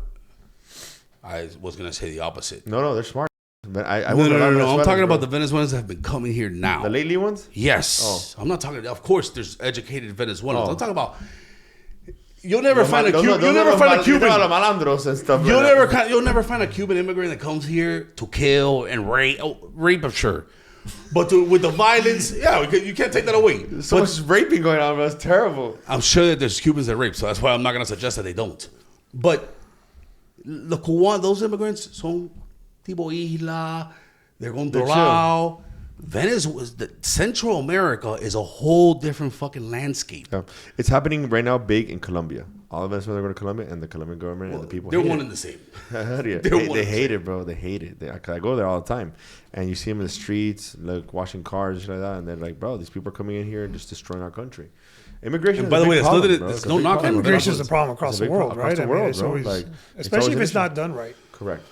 I was gonna say the opposite. No, they're smart. But no. I'm talking about the Venezuelans that have been coming here now. The lately ones? Yes. Oh. I'm not talking. Of course, there's educated Venezuelans. I'm talking about. You'll never find a Cuban. You'll never find a Cuban. You'll never find a Cuban immigrant that comes here to kill and rape. Rape, of sure. But with the violence, yeah, you can't take that away. So much raping going on, bro. It's terrible. I'm sure that there's Cubans that rape, so that's why I'm not going to suggest that they don't. But the Cuban, those immigrants son tipo isla, they're controlado. Venezuela, Central America is a whole different fucking landscape. Yeah. It's happening right now big in Colombia. All of Venezuela are going to Colombia, and the Colombian government and the people they're one and the same. They hate it, bro. They hate it. I go there all the time, and you see them in the streets, like washing cars and shit like that, and they're like, bro, these people are coming in here and just destroying our country. Immigration. And by the way, there's no knock on immigration is a problem across the world, right? Especially if it's not done right. Correct.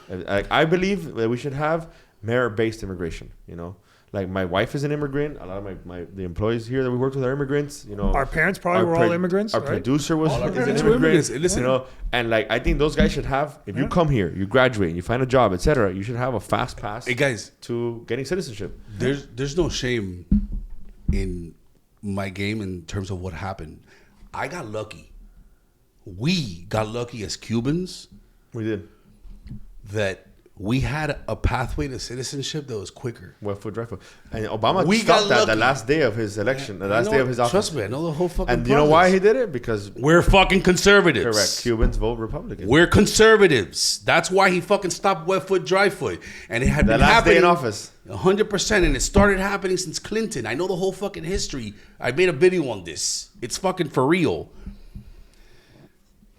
I believe that we should have merit-based immigration. You know. Like my wife is an immigrant. A lot of the employees here that we worked with are immigrants. You know, our parents probably were all immigrants. Our producer was an immigrant. Listen, you know, and like I think those guys should have. If you come here, you graduate, you find a job, etc. You should have a fast pass. Hey guys, to getting citizenship. There's no shame in my game in terms of what happened. I got lucky. We got lucky as Cubans. We did. That. We had a pathway to citizenship that was quicker. Left foot, right foot. And Obama stopped that the last day of his election, the last day of his office. Trust me, I know the whole fucking And you know why he did it? Because we're fucking conservatives. Correct. Cubans vote Republican. We're conservatives. That's why he fucking stopped wet foot, dry foot. And it had been happening. The last day in office. 100%. And it started happening since Clinton. I know the whole fucking history. I made a video on this. It's fucking for real.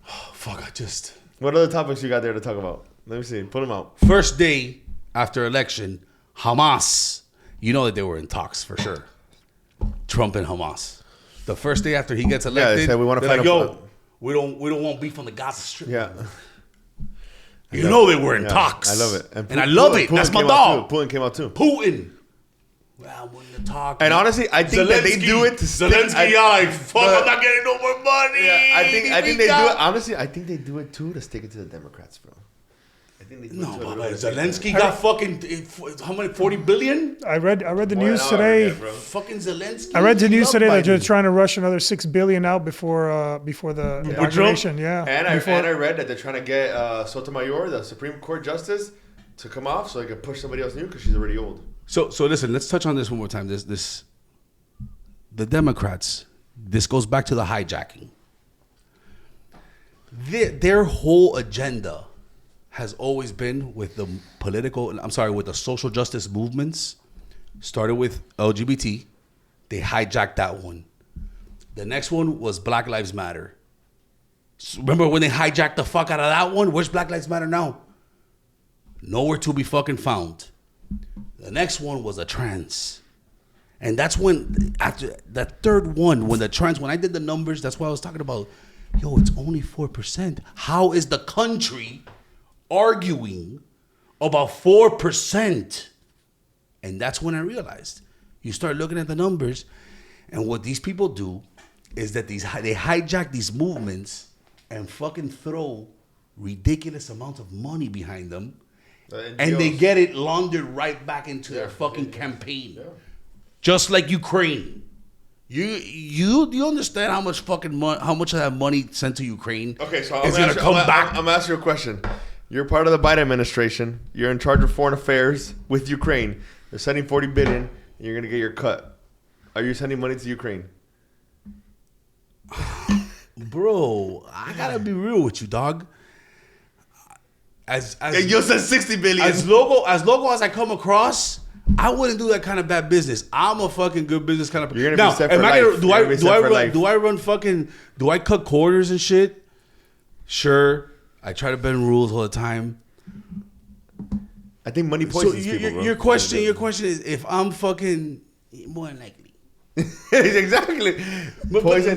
Oh, fuck, What other topics you got there to talk about? Let me see. Put them out. First day after election, Hamas. You know that they were in talks for sure. Trump and Hamas. The first day after he gets elected, they said we want to fight. Like, we don't want beef on the Gaza Strip. Yeah. You know they were in talks. I love it. And I love it. That's my dog. Putin came out too. Putin. Well, when you talk. And honestly, I think that they do it to Zelensky, like, fuck, I'm not getting no more money. Yeah, I think they do it. Honestly, I think they do it too to stick it to the Democrats, bro. No, but Zelensky got fucking how many 40 billion? I read the news today. Fucking Zelensky. I read the news today that they're trying to rush another $6 billion out before the inauguration. Yeah, and I read that they're trying to get Sotomayor, the Supreme Court justice, to come off so they can push somebody else new because she's already old. So listen, let's touch on this one more time. The Democrats. This goes back to the hijacking. Their whole agenda has always been with the with the social justice movements. Started with LGBT. They hijacked that one. The next one was Black Lives Matter. So remember when they hijacked the fuck out of that one? Where's Black Lives Matter now? Nowhere to be fucking found. The next one was a trans. And that's when, after that third one, when I did the numbers, that's why I was talking about, it's only 4%. How is the country arguing about 4%? And that's when I realized. You start looking at the numbers, and what these people do is that they hijack these movements and fucking throw ridiculous amounts of money behind them, and they get it laundered right back into their fucking campaign. Yeah. Just like Ukraine. You understand how much of that money sent to Ukraine is going to come back? I'm gonna ask you a question. You're part of the Biden administration. You're in charge of foreign affairs with Ukraine. They're sending $40 billion. And you're gonna get your cut. Are you sending money to Ukraine? Bro, I gotta be real with you, dog. As you said $60 billion. As logo as I come across, I wouldn't do that kind of bad business. I'm a fucking good business kind of person. You're gonna be set for life. Do I cut corners and shit? Sure. I try to bend rules all the time. I think money poisons people, bro. Your question is if I'm fucking more than likely. Exactly. Listen,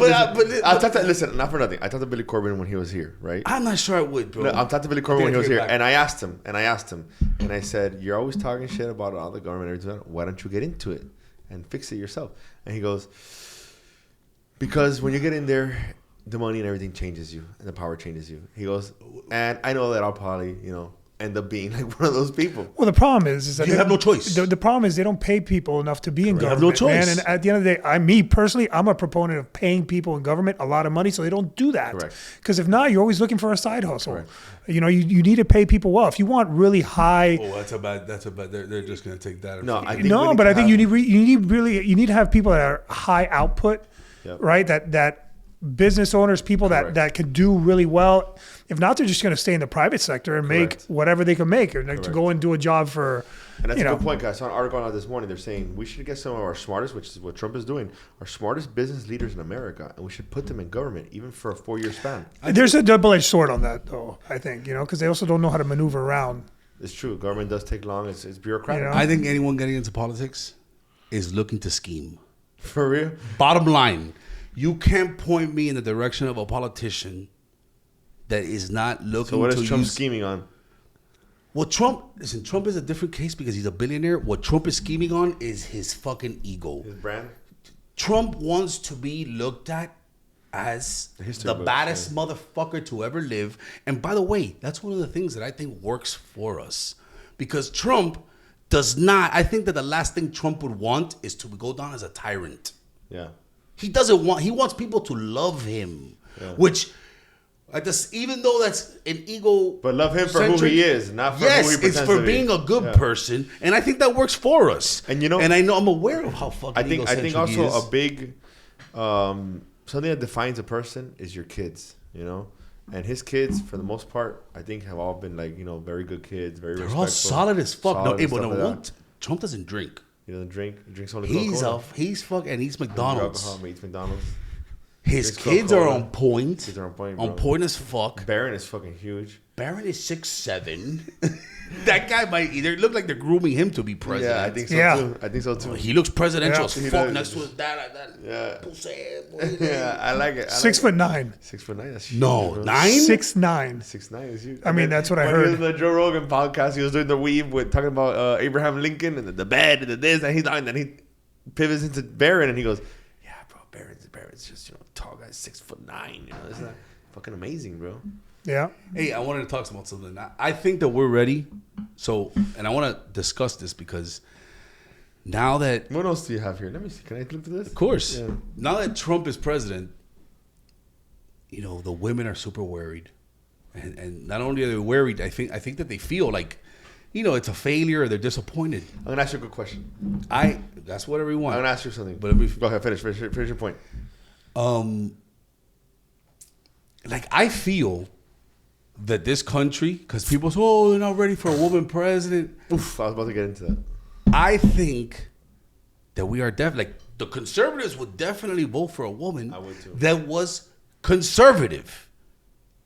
listen, not for nothing. I talked to Billy Corbin when he was here, right? I'm not sure I would, bro. No, I talked to Billy Corbin when he was here, and I asked him, and I said, "You're always talking shit about all the government and everything. Why don't you get into it and fix it yourself?" And he goes, "Because when you get in there, the money and everything changes you, and the power changes you." He goes, "And I know that I'll probably, end up being like one of those people." Well, the problem is that you have no choice. The problem is they don't pay people enough to be in government. You have no choice. Man. And at the end of the day, me personally, I'm a proponent of paying people in government a lot of money so they don't do that. Correct. Because if not, you're always looking for a side hustle. Correct. You need to pay people well. If you want really high, that's a bad. They're just gonna take that. I think you need to have people that are high output, right? That business owners, people that can do really well. If not, they're just going to stay in the private sector and make whatever they can make, or to go and do a job for. And that's a good point, guys. I saw an article out this morning. They're saying we should get some of our smartest, which is what Trump is doing, our smartest business leaders in America, and we should put them in government, even for a 4-year span. There's a double-edged sword on that, though. I think because they also don't know how to maneuver around. It's true. Government does take long. It's bureaucratic. I think anyone getting into politics is looking to scheme. For real. Bottom line. You can't point me in the direction of a politician that is not looking to. So what is Trump scheming on? Well, Trump is a different case because he's a billionaire. What Trump is scheming on is his fucking ego. His brand? Trump wants to be looked at as the baddest motherfucker to ever live. And by the way, that's one of the things that I think works for us. Because Trump does not, I think that the last thing Trump would want is to go down as a tyrant. Yeah. He wants people to love him, which, even though that's an ego. But love him for who he is, not for who he pretends to be. Yes, it's for being a good person, and I think that works for us. And I'm aware of how fucking egocentric he is. I think also a big, something that defines a person is your kids, And his kids, for the most part, I think have all been very good kids, very respectful. They're all solid as fuck. Trump doesn't drink. He doesn't drink. He drinks only Coca-Cola. He's fucking and eats McDonald's. He eats McDonald's. His kids are on point. Kids are on point, bro. On point as fuck. Barron is fucking huge. Barron is 6'7". That guy might either look like they're grooming him to be president. Yeah, I think so too. He looks presidential as fuck next to his dad like that. Yeah. Yeah, I like it. 6'9". 6'9". That's huge. No, 9? 6'9". 6'9" is huge. I mean, that's what I heard. He was in the Joe Rogan podcast. He was doing the weave with talking about Abraham Lincoln and the bed and the this, and then he pivots into Barron and he goes, "Yeah, bro, Barron's just tall guy, 6'9". Isn't that fucking amazing, bro?" Yeah. Hey, I wanted to talk about something. I think that we're ready. So, and I want to discuss this because now that... What else do you have here? Let me see. Can I look at this? Of course. Yeah. Now that Trump is president, the women are super worried. And not only are they worried, I think that they feel like, it's a failure or they're disappointed. I'm going to ask you a good question. That's whatever you want. I'm going to ask you something. But go ahead, finish your point. I feel that this country, because people say, they're not ready for a woman president. Oof, I was about to get into that. I think that we are definitely, the conservatives would definitely vote for a woman that was conservative.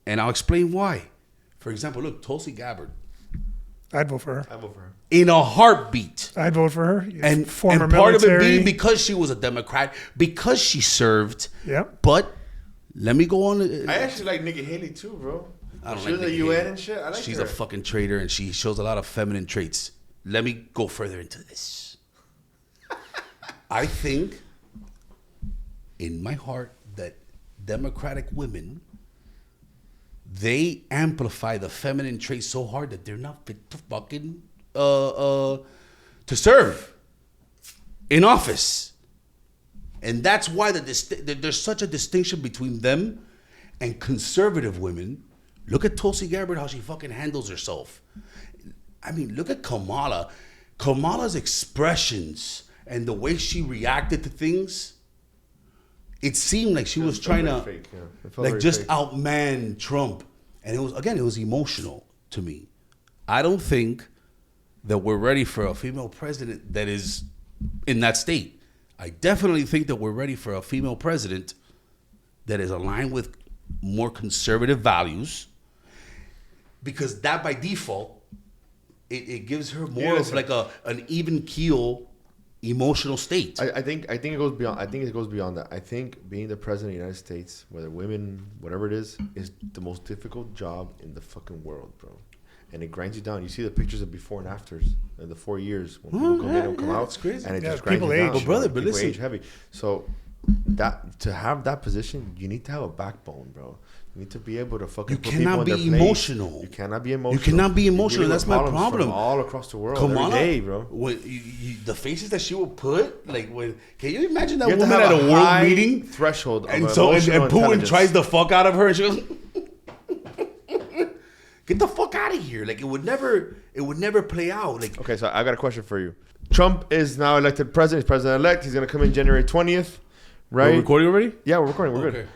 And I'll explain why. For example, look, Tulsi Gabbard. I'd vote for her. In a heartbeat. I'd vote for her. And former part military. of it being because she was a Democrat, because she served. Yep. But let me go on. I actually like Nikki Haley too, bro. I don't she like was at UN and shit. I like She's her. a fucking traitor and she shows a lot of feminine traits. Let me go further into this. I think in my heart that Democratic women, they amplify the feminine traits so hard that they're not fit to fucking to serve in office. And that's why there's such a distinction between them and conservative women Look at Tulsi Gabbard, how she fucking handles herself. I mean, look at Kamala. Kamala's expressions and the way she reacted to things, it seemed like she was trying to fake, like just outman Trump. And it was emotional to me. I don't think that we're ready for a female president that is in that state. I definitely think that we're ready for a female president that is aligned with more conservative values, because that by default, it gives her more of like an even keel emotional state. I think it goes beyond. I think it goes beyond that. I think being the president of the United States, whether women, whatever it is the most difficult job in the fucking world, bro. And it grinds you down. You see the pictures of before and afters in the 4 years when people come in and come out. It's crazy. And it just grinds you down. But brother, but listen. Age heavy. So that to have that position, you need to have a backbone, bro. You need to be able to fucking put people in their place. You cannot be emotional. You cannot be emotional. That's my problem. From all across the world, every day, bro. When the faces that she would put, like can you imagine that woman at a world meeting threshold, and Putin tries the fuck out of her, and she goes, "Get the fuck out of here!" Like it would never play out. Like, okay, so I got a question for you. Trump is now elected president. He's president-elect. He's gonna come in January 20th, right? We're recording already? Yeah, we're recording. We're good.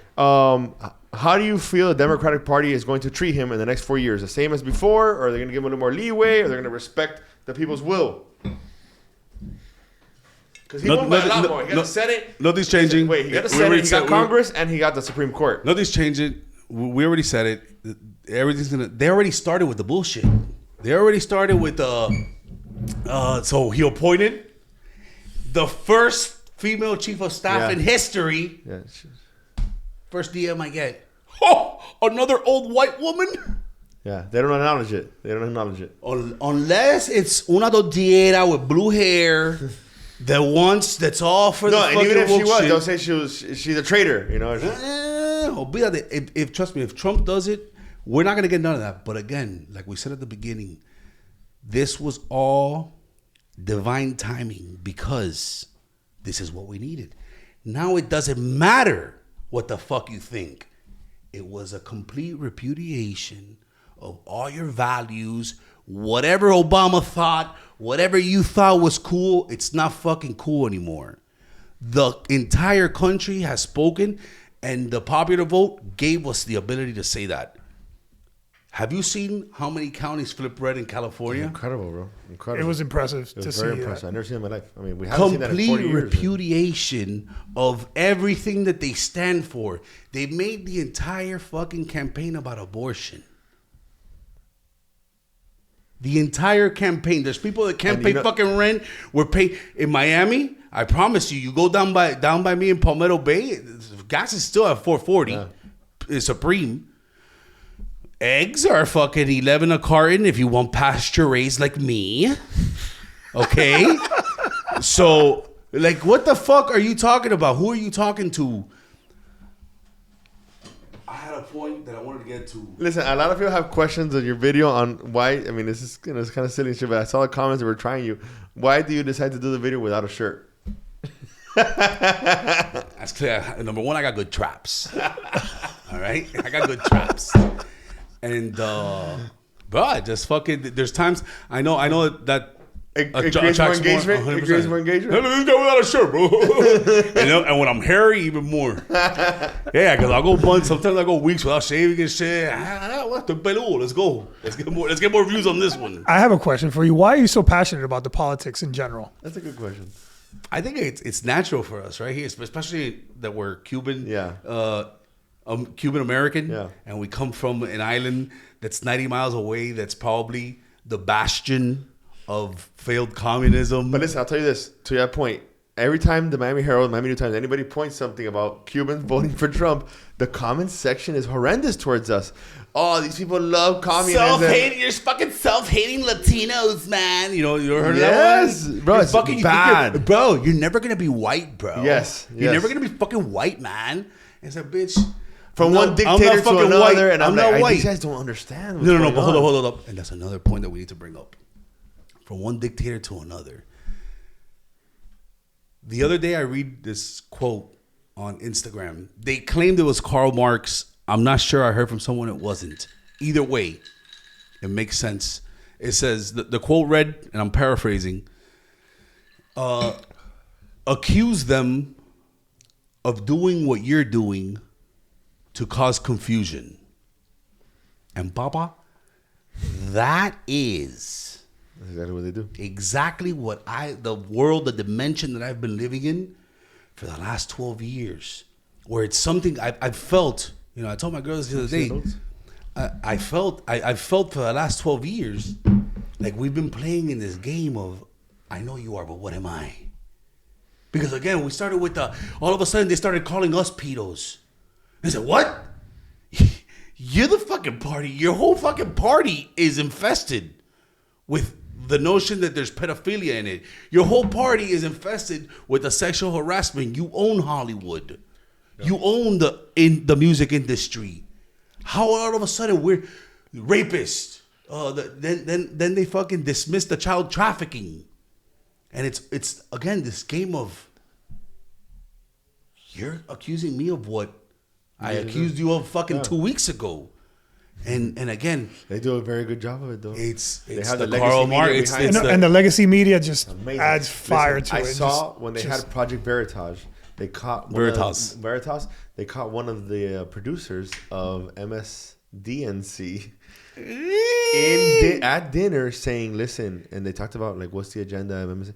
How do you feel the Democratic Party is going to treat him in the next 4 years? The same as before? Or are they going to give him a little more leeway? Or they're going to respect the people's will? Because he won by a lot more. He got the Senate. Nothing's changing. Wait, he got the Senate, he got Congress, and he got the Supreme Court. Nothing's changing. We already said it. They already started with the bullshit. They already started with so he appointed the first female chief of staff in history. Yeah. First DM I get. Oh, another old white woman? Yeah, they don't acknowledge it. Unless it's una dodiera with blue hair that's all for the fucking and even if she was, shit. they'll say she's a traitor, you know. If trust me, if Trump does it, we're not gonna get none of that. But again, like we said at the beginning, this was all divine timing because this is what we needed. Now it doesn't matter what the fuck you think. It was a complete repudiation of all your values. Whatever Obama thought, whatever you thought was cool, it's not fucking cool anymore. The entire country has spoken, and the popular vote gave us the ability to say that. Have you seen how many counties flip red in California? Incredible, bro. Incredible. It was impressive to see. Very impressive. I've never seen it in my life. I mean, we haven't seen that in 40 years. Complete repudiation of everything that they stand for. They made the entire fucking campaign about abortion. The entire campaign. There's people that can't pay fucking rent. We're paying in Miami. I promise you, you go down by me in Palmetto Bay, gas is still at $4.40. Yeah. It's Supreme. Eggs are fucking $11 a carton if you want pasture raised like me. Okay? So, like, what the fuck are you talking about? Who are you talking to? I had a point that I wanted to get to. Listen, a lot of people have questions on your video on why. I mean, this is it's kind of silly and shit, but I saw the comments that were trying you. Why do you decide to do the video without a shirt? That's clear. Number one, I got good traps. All right? I got good traps. And, bro, I just fucking, there's times, I know that it creates more engagement. It creates more engagement. This guy without a shirt, bro. And when I'm hairy, even more. Yeah, because I'll go months, sometimes I go weeks without shaving and shit. Let's go. Let's get more views on this one. I have a question for you. Why are you so passionate about the politics in general? That's a good question. I think it's natural for us, right here, especially that we're Cuban. Yeah. Cuban American, yeah. And we come from an island that's 90 miles away. That's probably the bastion of failed communism. But listen, I'll tell you this. To that point, every time the Miami Herald, Miami New Times, anybody points something about Cubans voting for Trump, the comments section is horrendous towards us. Oh, these people love communism. You're fucking self-hating Latinos, man. You ever heard of that one? Bro, it's fucking bad. Bro, you're never going to be white, bro. Yes. You're never going to be fucking white, man. It's a bitch. From one dictator to another, white. And I'm not like, white. These guys don't understand. No, but hold up. And that's another point that we need to bring up. From one dictator to another. The other day, I read this quote on Instagram. They claimed it was Karl Marx. I'm not sure. I heard from someone it wasn't. either way, it makes sense. It says, the quote read, and I'm paraphrasing, accuse them of doing what you're doing to cause confusion. And Papa, that is exactly what they do. Exactly what the world, the dimension that I've been living in for the last 12 years, where it's something I've felt. You know, I told my girls the other day, I felt for the last 12 years like we've been playing in this game of, I know you are, but what am I? Because again, we started with all of a sudden they started calling us pedos. I said, what? You're the fucking party. Your whole fucking party is infested with the notion that there's pedophilia in it. Your whole party is infested with the sexual harassment. You own Hollywood. Yeah. You own the music industry. How all of a sudden we're rapists? Then they fucking dismiss the child trafficking. And it's again this game of, you're accusing me of what I accused you of fucking 2 weeks ago. And again, they do a very good job of it, though. It's they have the Karl Marx, and the legacy media just adds fire to it. I saw when they had Project Veritas, they caught Veritas. They caught one of the producers of MSDNC at dinner saying, "Listen," and they talked about like, what's the agenda of MSDNC?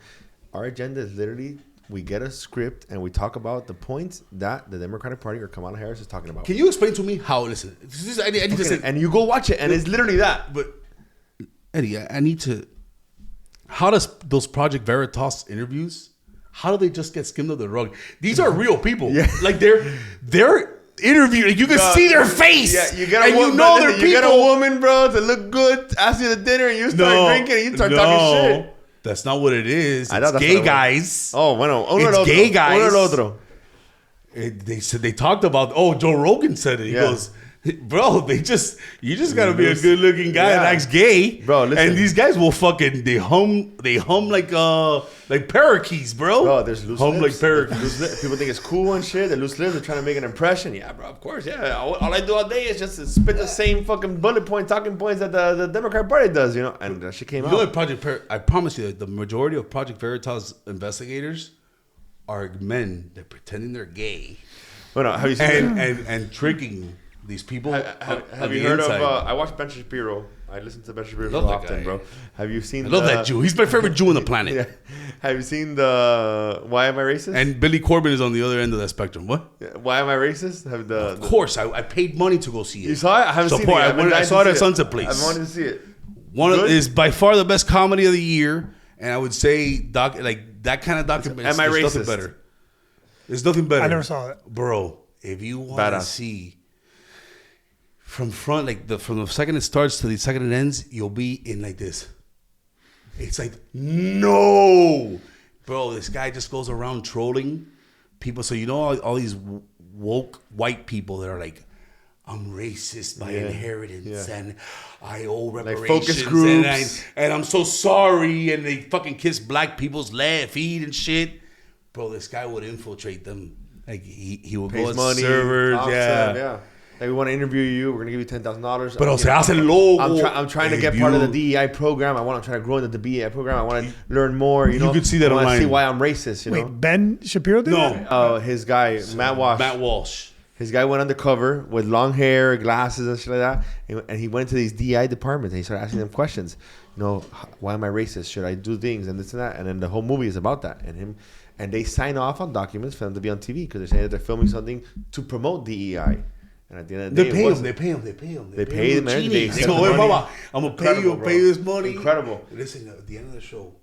Our agenda is literally, we get a script and we talk about the points that the Democratic Party or Kamala Harris is talking about. Can you explain to me how? Listen, I need to say, and you go watch it, and it's literally that. But Eddie, I need to. How does those Project Veritas interviews? How do they just get skimmed under the rug? These are real people. Yeah. Like they're interviewing. You can see their face. Yeah, you get a woman. You get a woman, bro, to look good. Ask you to dinner, and you start drinking, and you start talking shit. That's not what it is. It's gay guys. Oh, bueno. It's gay guys. They talked about, Joe Rogan said it. He goes, bro, you just gotta be a good looking guy that acts gay. Bro, listen. And these guys will fucking, they hum like parakeets, bro. Bro, there's loose lips. Like parakeets. People think it's cool and shit. They're loose lips. They're trying to make an impression. Yeah, bro, of course. Yeah. All I do all day is just spit the same fucking talking points that the Democrat Party does, you know? And that shit came out. I promise you that the majority of Project Veritas investigators are men that pretending they're gay. Well, no, have you seen and tricking these people. Have you heard of? I watch Ben Shapiro. I listen to Ben Shapiro so often, bro. Have you seen? I love that Jew. He's my favorite Jew on the planet. Yeah. Have you seen the Why Am I Racist? And Billy Corbin is on the other end of that spectrum. What? Yeah. Why Am I Racist? Of course, I paid money to go see it. You saw it? I haven't seen it. I saw it at Sunset Place. I wanted to see it. Is by far the best comedy of the year, and I would say that kind of documentary. Am I racist? Nothing better. There's nothing better. I never saw it, bro. If you want to see. From front, from the second it starts to the second it ends, you'll be in like this. It's like, no. Bro, this guy just goes around trolling people. So you know all these woke white people that are like, I'm racist by inheritance and I owe reparations. Like focus groups. And I'm so sorry. And they fucking kiss black people's feet and shit. Bro, this guy would infiltrate them. Like he would go on servers. Yeah. Like, we want to interview you. We're gonna give you $10,000. Pero se hace logo. I'm trying to get part of the DEI program. I'm trying to grow in the DEI program. I want to learn more. You know, you could see that online. I want to see why I'm racist. You know? Wait, Ben Shapiro did that? His guy Matt Walsh. His guy went undercover with long hair, glasses, and shit like that. And he went to these DEI departments and he started asking them questions. You know, why am I racist? Should I do things and this and that? And then the whole movie is about that. And they sign off on documents for them to be on TV because they're saying that they're filming something to promote DEI. And at the end of the day, they pay him. They pay him, man. They go, hey, Baba, I'm gonna pay you, pay this money. Incredible. Listen, at the end of the show,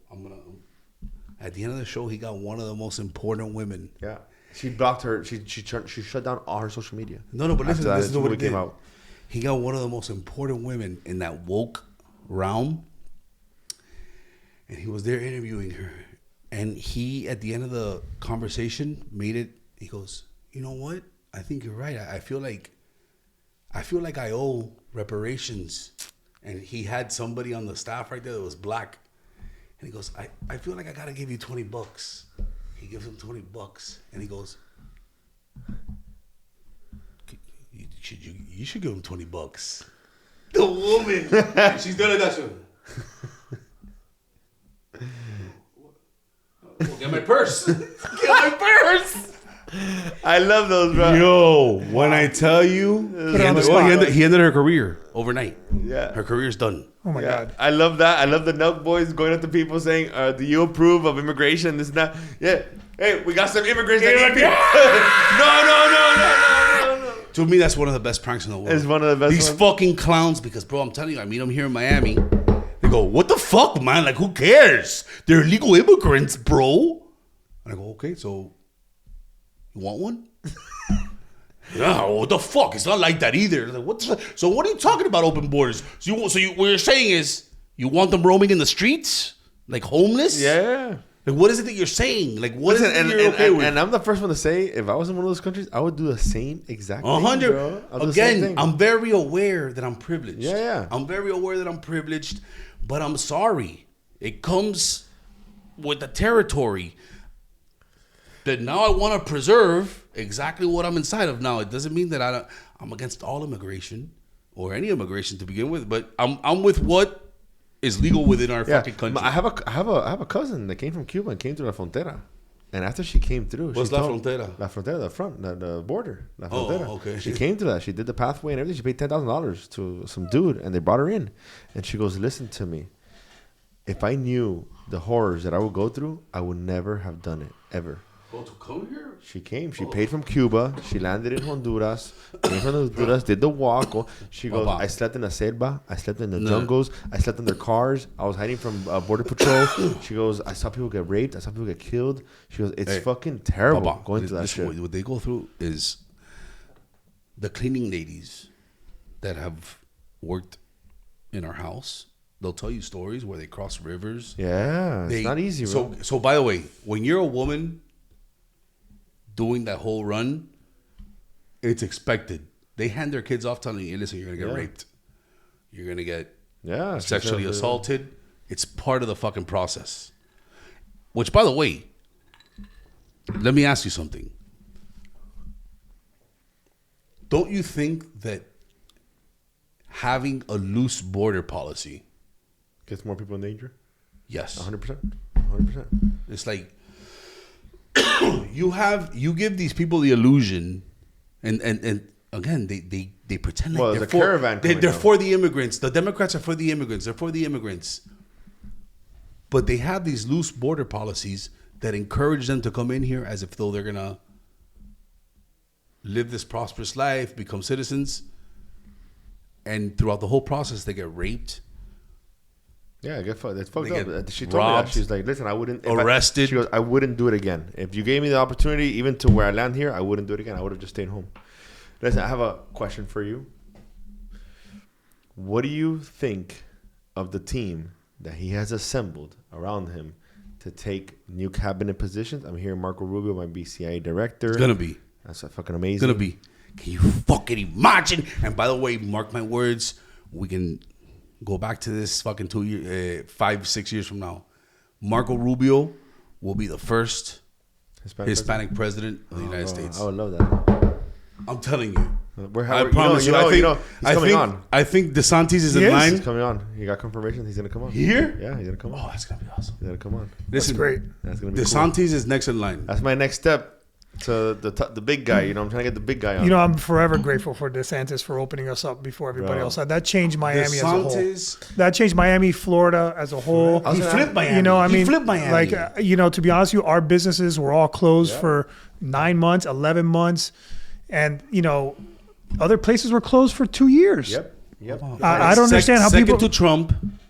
he got one of the most important women. Yeah, she blocked her. She shut down all her social media. No, but listen, this is what he came out. He got one of the most important women in that woke realm, and he was there interviewing her. And he, at the end of the conversation, he goes, you know what? I think you're right. I feel like I owe reparations. And he had somebody on the staff right there that was black. And he goes, I feel like I got to give you $20. He gives him $20. And he goes, you should give him $20. The woman. She's doing that shit. Get my purse. Get my purse. I love those, bro. Yo, when I tell you, he ended her career overnight. Yeah. Her career's done. Oh my God. I love that. I love the Nelk boys going up to people saying, do you approve of immigration? This and that. Yeah. Hey, we got some immigrants that need people. No. To me, that's one of the best pranks in the world. It's one of the best These ones. fucking clowns, because, bro, I'm telling you, I meet them here in Miami. They go, what the fuck, man? Like, who cares? They're illegal immigrants, bro. And I go, okay, so you want one? No, what the fuck? It's not like that either. Like, so what are you talking about open borders? What you're saying is you want them roaming in the streets? Like homeless? Yeah. Like, what is it that you're saying? Like, what Listen, is it that you're okay with? And I'm the first one to say, if I was in one of those countries, I would do the same exact thing, 100. bro. I'll do the same Again, thing. I'm very aware that I'm privileged. Yeah. I'm very aware that I'm privileged, but I'm sorry. It comes with the territory that now I want to preserve exactly what I'm inside of. Now, it doesn't mean that I'm against all immigration or any immigration to begin with, but I'm with what is legal within our fucking country. I have a cousin that came from Cuba and came through La Frontera. And after she came through, What's La Frontera? La Frontera, the front, the border. La Frontera. Okay. She came through that. She did the pathway and everything. She paid $10,000 to some dude, and they brought her in. And she goes, "Listen to me. If I knew the horrors that I would go through, I would never have done it ever." Oh, to come here? She came. She paid from Cuba. She landed in Honduras. Came from Honduras. Did the walk. She goes, I slept in the selva. I slept in the jungles. I slept in their cars. I was hiding from Border Patrol. She goes, I saw people get raped. I saw people get killed. She goes, it's fucking terrible going through that shit. What they go through is the cleaning ladies that have worked in our house. They'll tell you stories where they cross rivers. Yeah, it's not easy, bro. So by the way, when you're a woman doing that whole run, it's expected. They hand their kids off telling you, listen, you're going to get raped. You're going to get sexually assaulted. It's part of the fucking process. Which, by the way, let me ask you something. Don't you think that having a loose border policy gets more people in danger? Yes. 100%. 100%. It's like you give these people the illusion, and again they pretend like they're caravan. They're for the immigrants. The Democrats are for the immigrants. They're for the immigrants. But they have these loose border policies that encourage them to come in here as if though they're gonna live this prosperous life, become citizens, and throughout the whole process they get raped. Yeah, it's fucked up. She told robbed, me that. She's like, listen, I wouldn't... arrested. She goes, I wouldn't do it again. If you gave me the opportunity, even to where I land here, I wouldn't do it again. I would have just stayed home. Listen, I have a question for you. What do you think of the team that he has assembled around him to take new cabinet positions? I'm hearing Marco Rubio might be CIA director. It's going to be. That's fucking amazing. It's going to be. Can you fucking imagine? And by the way, mark my words, we can... go back to this fucking 5-6 years from now. Marco Rubio will be the first Hispanic president of the United States. I would love that. I'm telling you. I promise you. He's coming on. I think DeSantis is in line. He's coming on. He got confirmation. He's gonna come on. Here? Yeah, he's gonna come on. Oh, that's gonna be awesome. He's gonna come on. Listen, that's great. That's gonna be DeSantis is next in line. That's my next step to the big guy. I'm trying to get the big guy on. I'm forever grateful for DeSantis for opening us up before everybody else. That changed Miami as a whole. That changed Miami, Florida as a whole. He flipped Miami. He flipped Miami. Like, to be honest with you, our businesses were all closed for 9 months, 11 months. And, other places were closed for 2 years. Yep. I don't understand how people...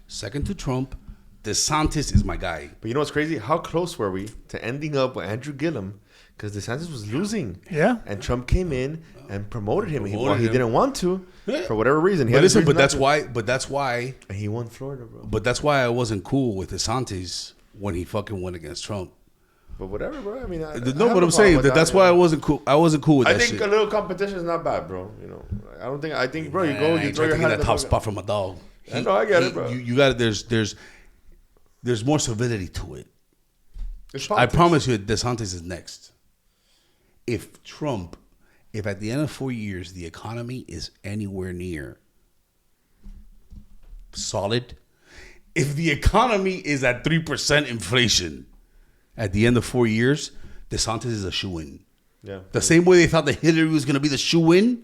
Second to Trump, DeSantis is my guy. But you know what's crazy? How close were we to ending up with Andrew Gillum? Because DeSantis was losing. Yeah. And Trump came in and promoted him. He didn't want to for whatever reason. But that's why. And he won Florida, bro. But that's why I wasn't cool with DeSantis when he fucking went against Trump. But whatever, bro. I mean, but I'm saying that's why I wasn't cool. I wasn't cool with that shit. I think a little competition is not bad, bro. I think, bro, you throw your hand in that top spot from a dog. I get it, bro. You got it. There's more civility to it. I politics. promise you, DeSantis is next. If at the end of 4 years the economy is anywhere near solid. If the economy is at 3% inflation at the end of 4 years, DeSantis is a shoo-in. Yeah. The same way they thought that Hillary was going to be the shoo-in,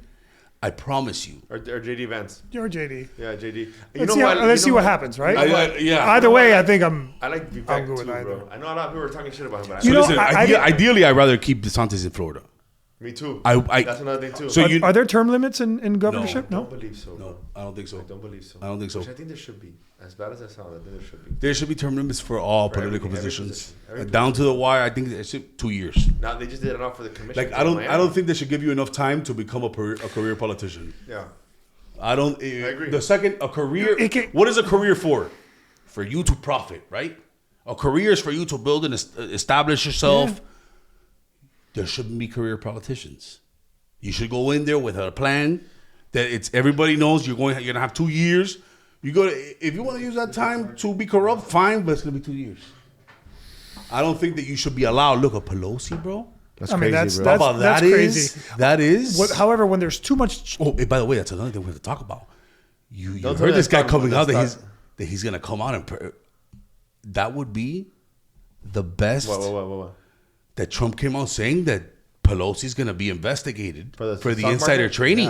I promise you. Or JD Vance. Or JD. Yeah, JD. Let's see what happens, right? Either way, I think I like Vivek too, bro. I know a lot of people are talking shit about him, but listen, ideally, I'd rather keep DeSantis in Florida. Me too. That's another thing too. So are there term limits in governorship? No, I don't believe so. No, I don't think so. I don't believe so. I don't think so. Which I think there should be. As bad as that sounds, I think there should be. There should be term limits for all political positions. Down to the wire, I think it should 2 years. Now they just did enough for the commission. Like I don't think they should give you enough time to become a career politician. Yeah. I agree. The second a career, what is a career for? For you to profit, right? A career is for you to build and establish yourself. Yeah. There shouldn't be career politicians. You should go in there with a plan that everybody knows you're gonna have 2 years. If you want to use that time to be corrupt, fine, but it's gonna be 2 years. I don't think that you should be allowed. Look at Pelosi, bro. That's crazy, bro. That's crazy. That is. However, when there's too much. Oh, by the way, that's another thing we have to talk about. You heard this guy coming out that he's gonna come out and that would be the best. What? That Trump came out saying that Pelosi's gonna be investigated for the insider trading.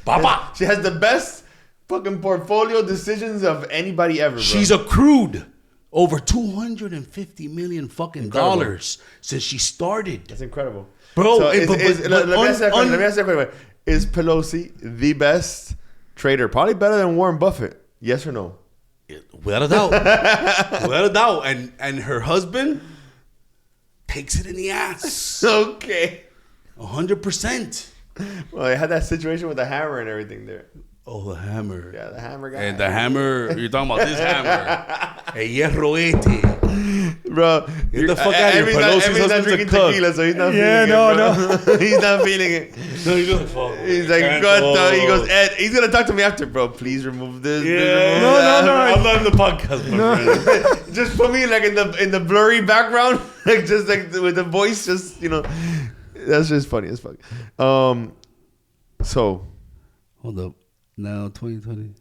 Papa, she has the best fucking portfolio decisions of anybody ever. Bro. She's accrued over $250 million fucking dollars since she started. That's incredible, bro. So let me ask you a question. Is Pelosi the best trader? Probably better than Warren Buffett. Yes or no? Without a doubt. Without a doubt. And her husband takes it in the ass. Okay. 100%. Well, they had that situation with the hammer and everything there. Oh, the hammer. Yeah, the hammer guy. And the hammer, you're talking about this hammer. El hierro este. Bro, get the fuck out of here. Pelosi's not drinking tequila, so he's not feeling it. No. He's not feeling it. No, he's like, fuck. He's like, he goes, Ed, he's going to talk to me after, bro. Please remove this. Yeah. No. I'm not in the podcast, my friend. Just put me like in the blurry background, like just like with the voice, just, that's just funny as fuck. So. Hold up. Now, 2020.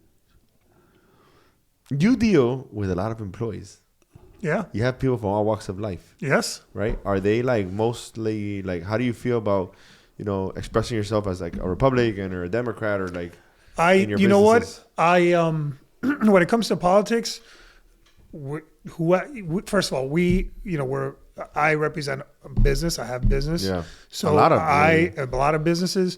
You deal with a lot of employees. Yeah. You have people from all walks of life. Yes. Right? Are they like mostly like, how do you feel about, expressing yourself as like a Republican or a Democrat or like in your businesses? When it comes to politics, first of all, I represent a business. I have business. Yeah. So a lot of businesses.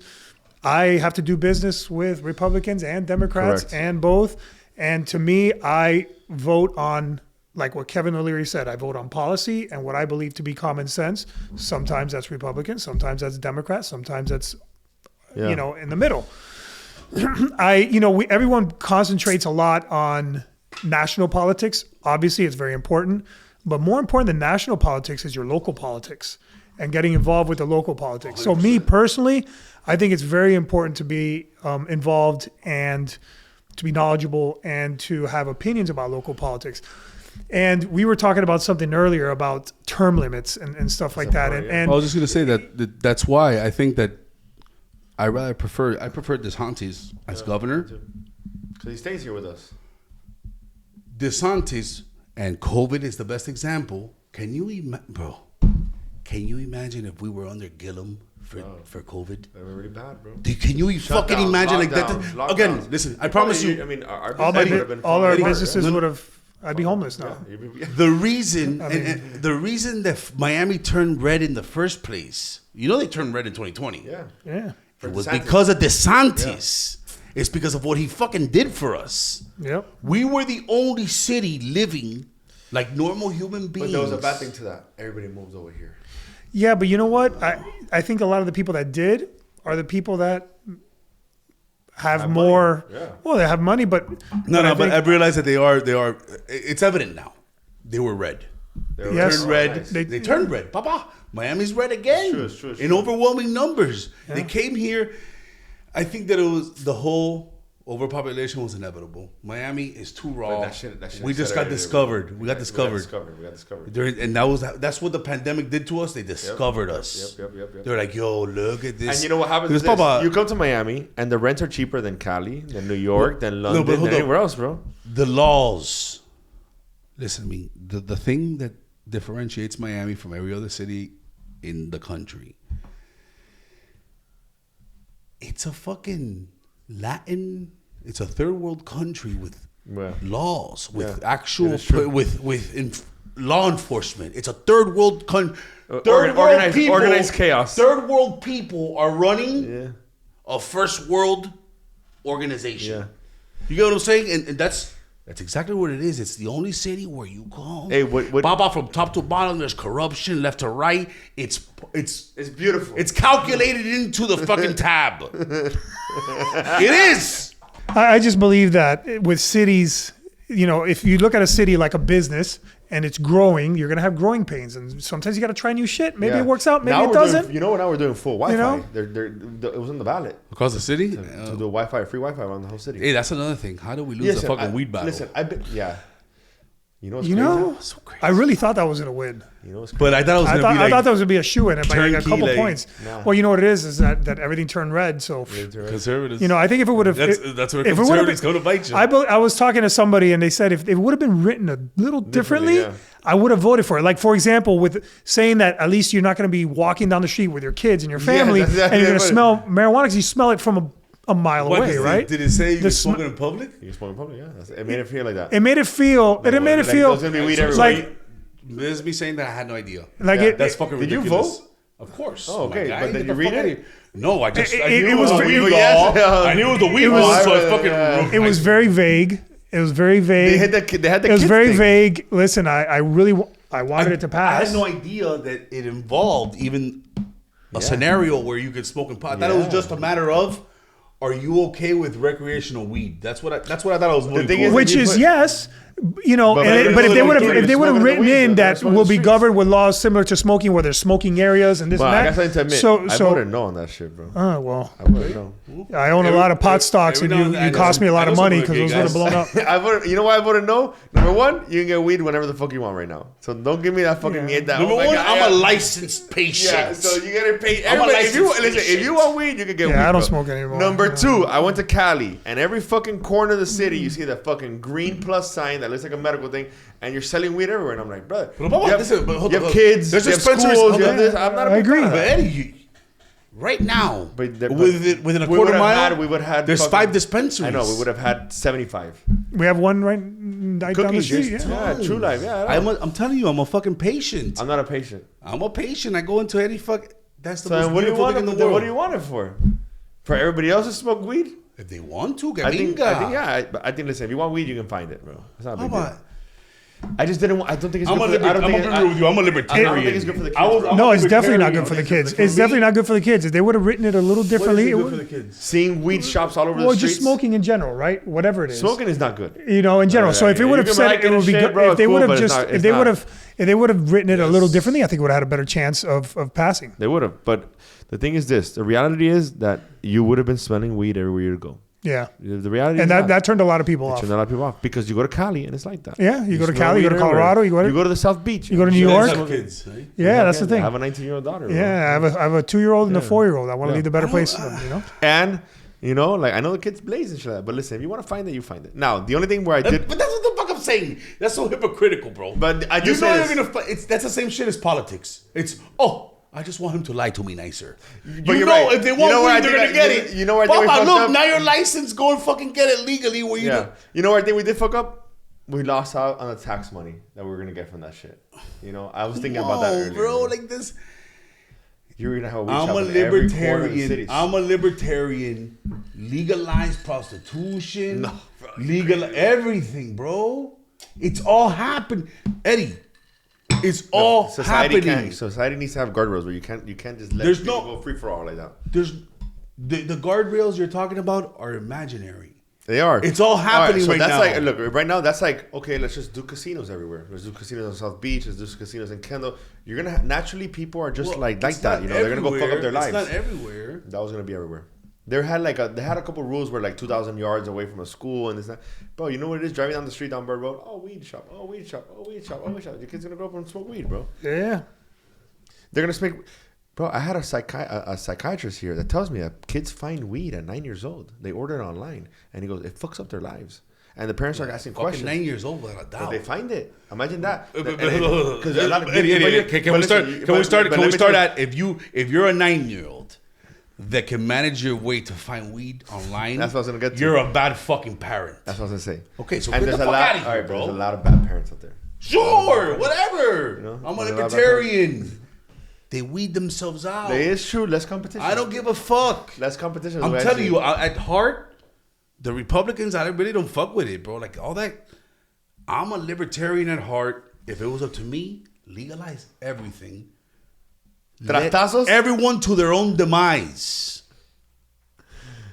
I have to do business with Republicans and Democrats. Correct. And both. And to me, I vote on, like what Kevin O'Leary said, I vote on policy and what I believe to be common sense. Sometimes that's Republican, sometimes that's Democrat, sometimes that's, in the middle. Everyone concentrates a lot on national politics. Obviously, it's very important. But more important than national politics is your local politics and getting involved with the local politics. 100%. So me personally, I think it's very important to be involved and to be knowledgeable and to have opinions about local politics. And we were talking about something earlier about term limits and stuff like that. And I was just going to say that's why I think that I prefer DeSantis as governor. Because he stays here with us. DeSantis and COVID is the best example. Can you imagine if we were under Gillum for COVID? They were really bad, bro. Can you fucking imagine like that? Again, listen, I promise you. I mean, all our businesses would have. I'd be homeless now. Yeah. The reason that Miami turned red in the first place, they turned red in 2020. Yeah. It was because of DeSantis. Yeah. It's because of what he fucking did for us. Yep. We were the only city living like normal human beings. But there was a bad thing to that. Everybody moves over here. Yeah, but you know what? I think a lot of the people that did are the people that have more. Yeah. Well, they have money, but but I've realized that they are. It's evident now. They were red. They turned red. Nice. They turned red. Papa, Miami's red again. It's true. In overwhelming numbers. Yeah. They came here. I think that it was the whole overpopulation was inevitable. Miami is too raw. That shit we just got discovered. We got discovered. And that's what the pandemic did to us. They discovered us. Yep. They're like, yo, look at this. And you know what happens? You come to Miami and the rents are cheaper than Cali, than New York, than London, than anywhere else, bro. The laws. Listen to me. The thing that differentiates Miami from every other city in the country, it's a fucking Latin. It's a third world country with laws, with actual, with law enforcement. It's a third world country. Organized chaos. Third world people are running a first world organization. Yeah. You get what I'm saying? And that's exactly what it is. It's the only city where you go. Hey, what Baba, from top to bottom, there's corruption, left to right. It's beautiful. It's calculated into the fucking tab. It is. I just believe that with cities, if you look at a city like a business and it's growing, you're going to have growing pains. And sometimes you got to try new shit. Maybe it works out. Maybe it doesn't. Now we're doing full Wi-Fi. It was in the ballot. Across the city? To do Wi-Fi, free Wi-Fi around the whole city. Hey, that's another thing. How do we lose the fucking weed battle? Listen, You know what's crazy? So crazy. I really thought that was going to win. You know what's crazy? But I thought it was going to be I thought that was going to be a shoe-in by like a couple turnkey, points. Well, you know what it is that everything turned red. So, conservatives. I think if it would have... That's where conservatives go to bite you. I was talking to somebody and they said if it would have been written a little differently, I would have voted for it. Like, for example, with saying that at least you're not going to be walking down the street with your kids and your family and you're going to smell marijuana because you smell it from a mile away, right? Did it say you were smoking in public? You smoke in public, yeah. It made it feel like that. It made it feel... It made it feel... There's going to be weed everywhere. Like... This is me saying that I had no idea. That's fucking ridiculous. Did you vote? Of course. Oh, okay. But did you read it? No, I just... I It knew was it was very- a weed law. I knew it was a weed law, so I fucking... It was very vague. It was very vague. They had the It was kids very thing. vague. Listen, I wanted it to pass. I had no idea that it involved even a scenario where you could smoke in pot. I thought it was just a matter of, are you okay with recreational weed? That's what I thought I was voting for. Which is yes, but if they would have written in that will be governed with laws similar to smoking, where there's smoking areas and this and that. I got something to admit. I voted no on that shit, bro. Oh well, I voted no. I own a lot of pot stocks, and you cost me a lot of money because those would have blown up. I voted. You know why I voted no? Number one, you can get weed whenever the fuck you want right now. So don't give me that fucking mierda. Number one, I'm a licensed patient. Yeah, so you gotta pay. If you want weed, you can get weed. Yeah, I don't smoke anymore. Number two, I went to Cali, and every fucking corner of the city, you see that fucking green plus sign that looks like a medical thing, and you're selling weed everywhere. And I'm like, brother, you have kids, you have schools, you have this. I'm not a big fan of that. But Eddie, right now, within a we quarter would have mile, we would have there's 5 dispensaries. I know, we would have had 75. We have one right down the street. Yeah, True Life. Yeah, I'm telling you, I'm a fucking patient. I'm not a patient. I'm a patient. I go into any fuck. That's the So most what do you beautiful want thing in it? the world. What do you want it for? For everybody else to smoke weed? If they want to, I think listen, if you want weed, you can find it, bro. It's not a big deal. I just didn't. I don't think it's good. I'm a libertarian. I don't think it's good for the kids. No, it's definitely not good for the kids. It's definitely not good for the kids. If they would have written it a little differently, what is it good for the kids? Seeing weed shops all over the streets. just smoking in general, right? Whatever it is. Smoking is not good. In general. So if it would have said it would be good, if they would have just, if they would have written it a little differently, I think it would have had a better chance of passing. They would have, but the thing is this: the reality is that you would have been smelling weed everywhere you go. Yeah. The reality and is that turned a lot of people off. Turned a lot of people off because you go to Cali and it's like that. Yeah, you go to Cali, you go to Colorado, you go to the South Beach. You go to New York. Kids, right? Yeah, that's the thing. I have a 19-year-old daughter. Bro. Yeah, I have a 2-year-old and a 4-year-old. I want to leave the better place for them, you know? And, like, I know the kids blaze and shit like that, but listen, if you want to find it, you find it. Now, the only thing where I did... But that's what the fuck I'm saying. That's so hypocritical, bro. But I just say this. That's the same shit as politics. It's, I just want him to lie to me nicer. But you're right. If they want weed, they're gonna get it. You know where I think we fucked up? Now you're licensed. Go and fucking get it legally. Where you? You know where I think we did fuck up? We lost out on the tax money that we were gonna get from that shit. I was thinking about that earlier. Bro, like this. You're gonna have a weed I'm shop a in every corner of the libertarian. cities. I'm a libertarian. Legalize prostitution. Legalize everything, bro. It's all happened, Eddie. It's all happening. Society needs to have guardrails where you can't just let people go free for all like that. There's the guardrails you're talking about are imaginary. They are. It's all happening right now. Like, look, right now that's like, okay, let's just do casinos everywhere. Let's do casinos on South Beach. Let's do casinos in Kendall. You're gonna naturally people are just like that. They're gonna go fuck up their lives. It's not everywhere. That was gonna be everywhere. They had a couple rules where like 2,000 yards away from a school and this and that. Bro, you know what it is? Driving down the street down Bird Road. Oh, weed shop. Oh, weed shop. Oh, weed shop. Oh, weed shop. Your kid's gonna grow up and smoke weed, bro. Yeah. They're gonna smoke. Bro, I had a psychiatrist here that tells me that kids find weed at 9 years old. They order it online, and he goes, it fucks up their lives. and the parents are asking questions. 9 years old, without a doubt. But they find it. Imagine that. Can we start at if you're a 9-year-old that can manage your way to find weed online? That's what I was gonna get to. You're a bad fucking parent. That's what I was gonna say. Okay, so and get the fuck out of here, bro. There's a lot of bad parents out there. Sure, whatever. You know, I'm a libertarian. They weed themselves out. It is true. Less competition. I don't give a fuck. Less competition. I'm telling you, at heart, the Republicans, I really don't fuck with it, bro. Like all that. I'm a libertarian at heart. If it was up to me, legalize everything. Tratazos? Let everyone to their own demise.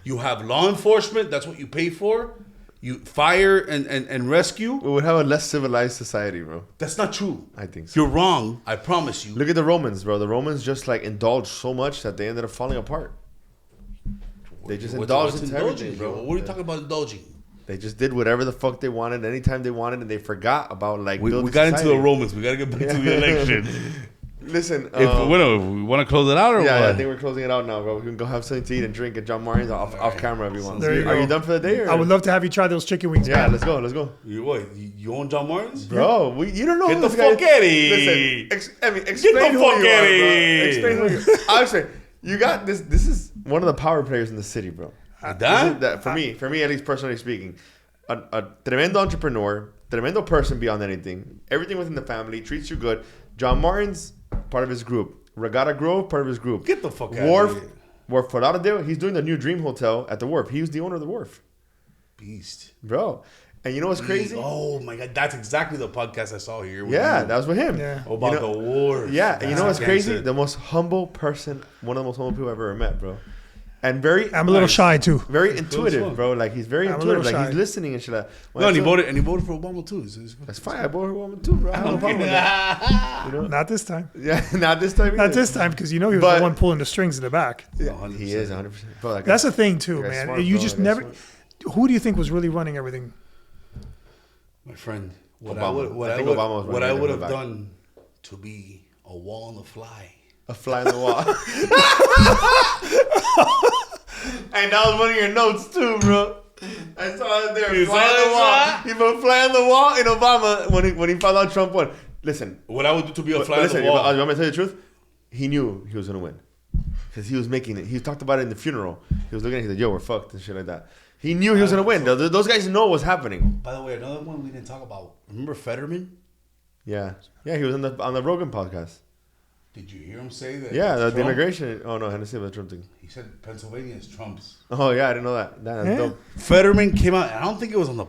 You have law enforcement. That's what you pay for. You fire and rescue. We would have a less civilized society, bro. That's not true. I think so. You're wrong. I promise you. Look at the Romans, bro. The Romans just like indulged so much that they ended up falling apart. They just indulged into everything, bro. What are you talking about indulging? They just did whatever the fuck they wanted, anytime they wanted, and they forgot about like. We got into the Romans. We got to get back to the election. Listen, if we want to close it out or what? Yeah, I think we're closing it out now, bro. We can go have something to eat and drink at John Martin's off camera if you want. Are you done for the day? Or? I would love to have you try those chicken wings. Yeah, man. let's go. You what? You own John Martin's? Bro, you don't know Get the fuck out of here. Listen, explain who you are, bro. Explain who you are. I'll say, you got this. This is one of the power players in the city, bro. For me, at least personally speaking, a tremendo entrepreneur, tremendo person beyond anything. Everything within the family, treats you good. John Martin's part of his group. Regatta Grove, part of his group. Get the fuck out of here. Wharf Fort Lauderdale, he's doing the new Dream Hotel at the Wharf. He was the owner of the Wharf. Beast. Bro. And you know what's crazy? Oh my God, that's exactly the podcast I saw here. Yeah, that was with him. Yeah. About the Wharf. Yeah, and you know what's crazy? The most humble person, one of the most humble people I've ever met, bro. And I'm a little shy too. Very intuitive, bro. Like he's very intuitive. Like he's listening and shit. No, and he voted for Obama too. That's fine. I voted for Obama too, bro. I have no problem with that. You know? Not this time. Yeah, not this time. Not this time because you know he was the one pulling the strings in the back. Yeah, he is 100%. Bro, that's the thing too, man. Smart, you just never. Who do you think was really running everything? My friend. What Obama I would have done to be a wall on the fly. A fly on the wall. And that was one of your notes too, bro. I saw it there. Fly on the wall. He put fly on the wall in Obama when he found out Trump won. Listen. What I would do to be a fly on the wall. You want me to tell you the truth? He knew he was going to win. Because he was making it. He talked about it in the funeral. He was looking at it. He said, yo, we're fucked and shit like that. He knew he was going to win. Those guys know what's happening. By the way, another one we didn't talk about. Remember Fetterman? Yeah. Yeah, he was on the Rogan podcast. Did you hear him say that? Yeah, the immigration. Oh, no, I didn't say about the Trump thing. He said Pennsylvania is Trump's. Oh, yeah, I didn't know that. That's dope. Fetterman came out, and I don't think it was on the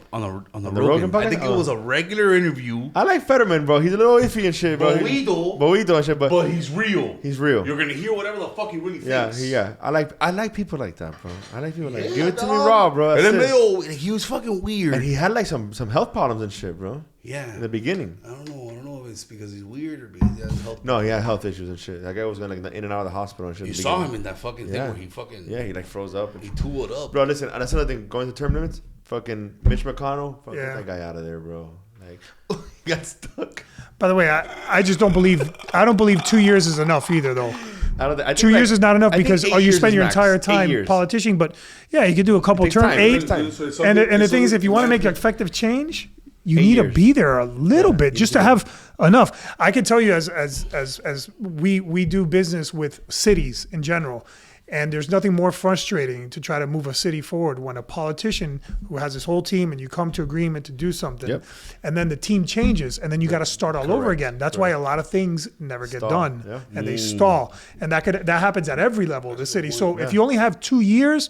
Rogan podcast. I think it was a regular interview. I like Fetterman, bro. He's a little iffy and shit, bro. Boito and shit, but he's real. He's real. You're gonna hear whatever the fuck he really thinks. Yeah. I like people like that, bro. I like people like that. Give it to me raw, bro. And then he was fucking weird. And he had like some health problems and shit, bro. Yeah. In the beginning. I don't know if it's because he's weird or because he has health. No, he had health issues and shit. That guy was going like in and out of the hospital and shit. You saw him in that fucking thing where he fucking... Yeah, he like froze up. He tooled up. Bro, listen, that's another thing. Going to term limits, fucking Mitch McConnell, get that guy out of there, bro. Like, he got stuck. By the way, I just don't believe... I don't believe 2 years is enough either, though. I think 2 years is not enough because you spend your entire time politiciating. But yeah, you could do a couple terms, 8. And the thing is, if you want to make effective change... You need to be there a little bit just to have enough. I can tell you as we do business with cities in general, and there's nothing more frustrating to try to move a city forward when a politician who has his whole team and you come to agreement to do something, and then the team changes, and then you got to start all over again. That's why a lot of things never get done, and they stall. And that happens at every level of the city. So if you only have 2 years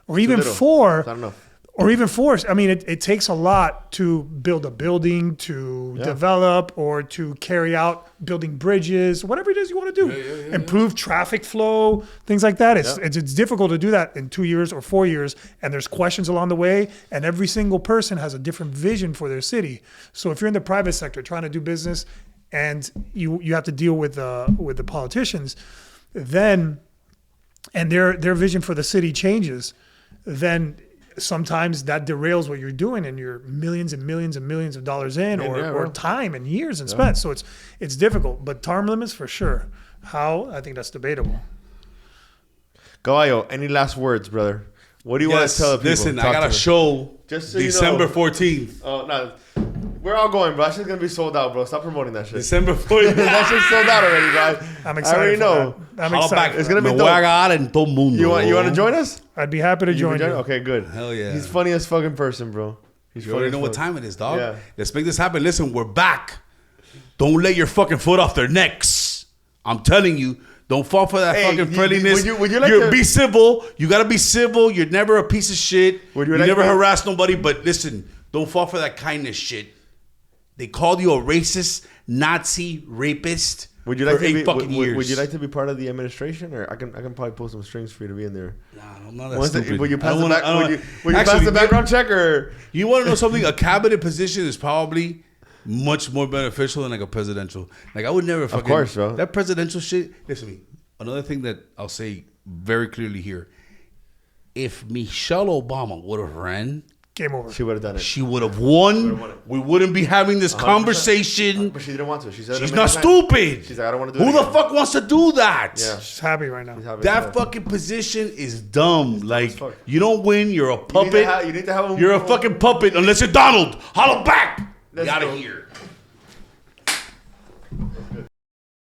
or even 4, not enough. Or even force. I mean, it takes a lot to build a building, to develop, or to carry out building bridges, whatever it is you want to do. Improve traffic flow, things like that. It's difficult to do that in 2 years or 4 years, and there's questions along the way, and every single person has a different vision for their city. So if you're in the private sector trying to do business and you have to deal with the politicians, then, and their vision for the city changes, then sometimes that derails what you're doing and you're millions and millions and millions of dollars in or time and years and spent. So it's difficult, but term limits for sure. How? I think that's debatable. Caballo, any last words, brother? What do you want to tell the people? Listen, I got a show just so December 14th. Oh, no. We're all going, bro. That shit's going to be sold out, bro. Stop promoting that shit. December 14th. That shit's sold out already, bro. I'm excited. I already know. I'm excited. It's going to be dope. You want to join us? I'd be happy to join you. Okay, good. Hell yeah. He's funny as fucking person, bro. You already know what time it is, dog. Yeah. Let's make this happen. Listen, we're back. Don't let your fucking foot off their necks. I'm telling you. Don't fall for that fucking friendliness. Would you like to be civil? You gotta be civil. You're never a piece of shit. You never harass nobody. But listen, don't fall for that kindness shit. They called you a racist, Nazi, rapist. Would you like for 8 fucking years. Would you like to be part of the administration, or I can probably pull some strings for you to be in there? Nah, I'm not that stupid. Would you pass the background check, or you want to know something? A cabinet position is probably much more beneficial than like a presidential. Like I would never fucking. Of course, bro. That presidential shit. Listen to me. Another thing that I'll say very clearly here: if Michelle Obama would have ran, game over. She would have done it. She would have won. We wouldn't be having this 100%. Conversation. But she didn't want to. She said she's not stupid. She's like, I don't want to do it. Who the fuck wants to do that? Yeah. She's happy right now. That fucking position is dumb. Like you don't win. You're a puppet. You need to have you're a fucking puppet unless you're Donald. Holla back. Get out of here.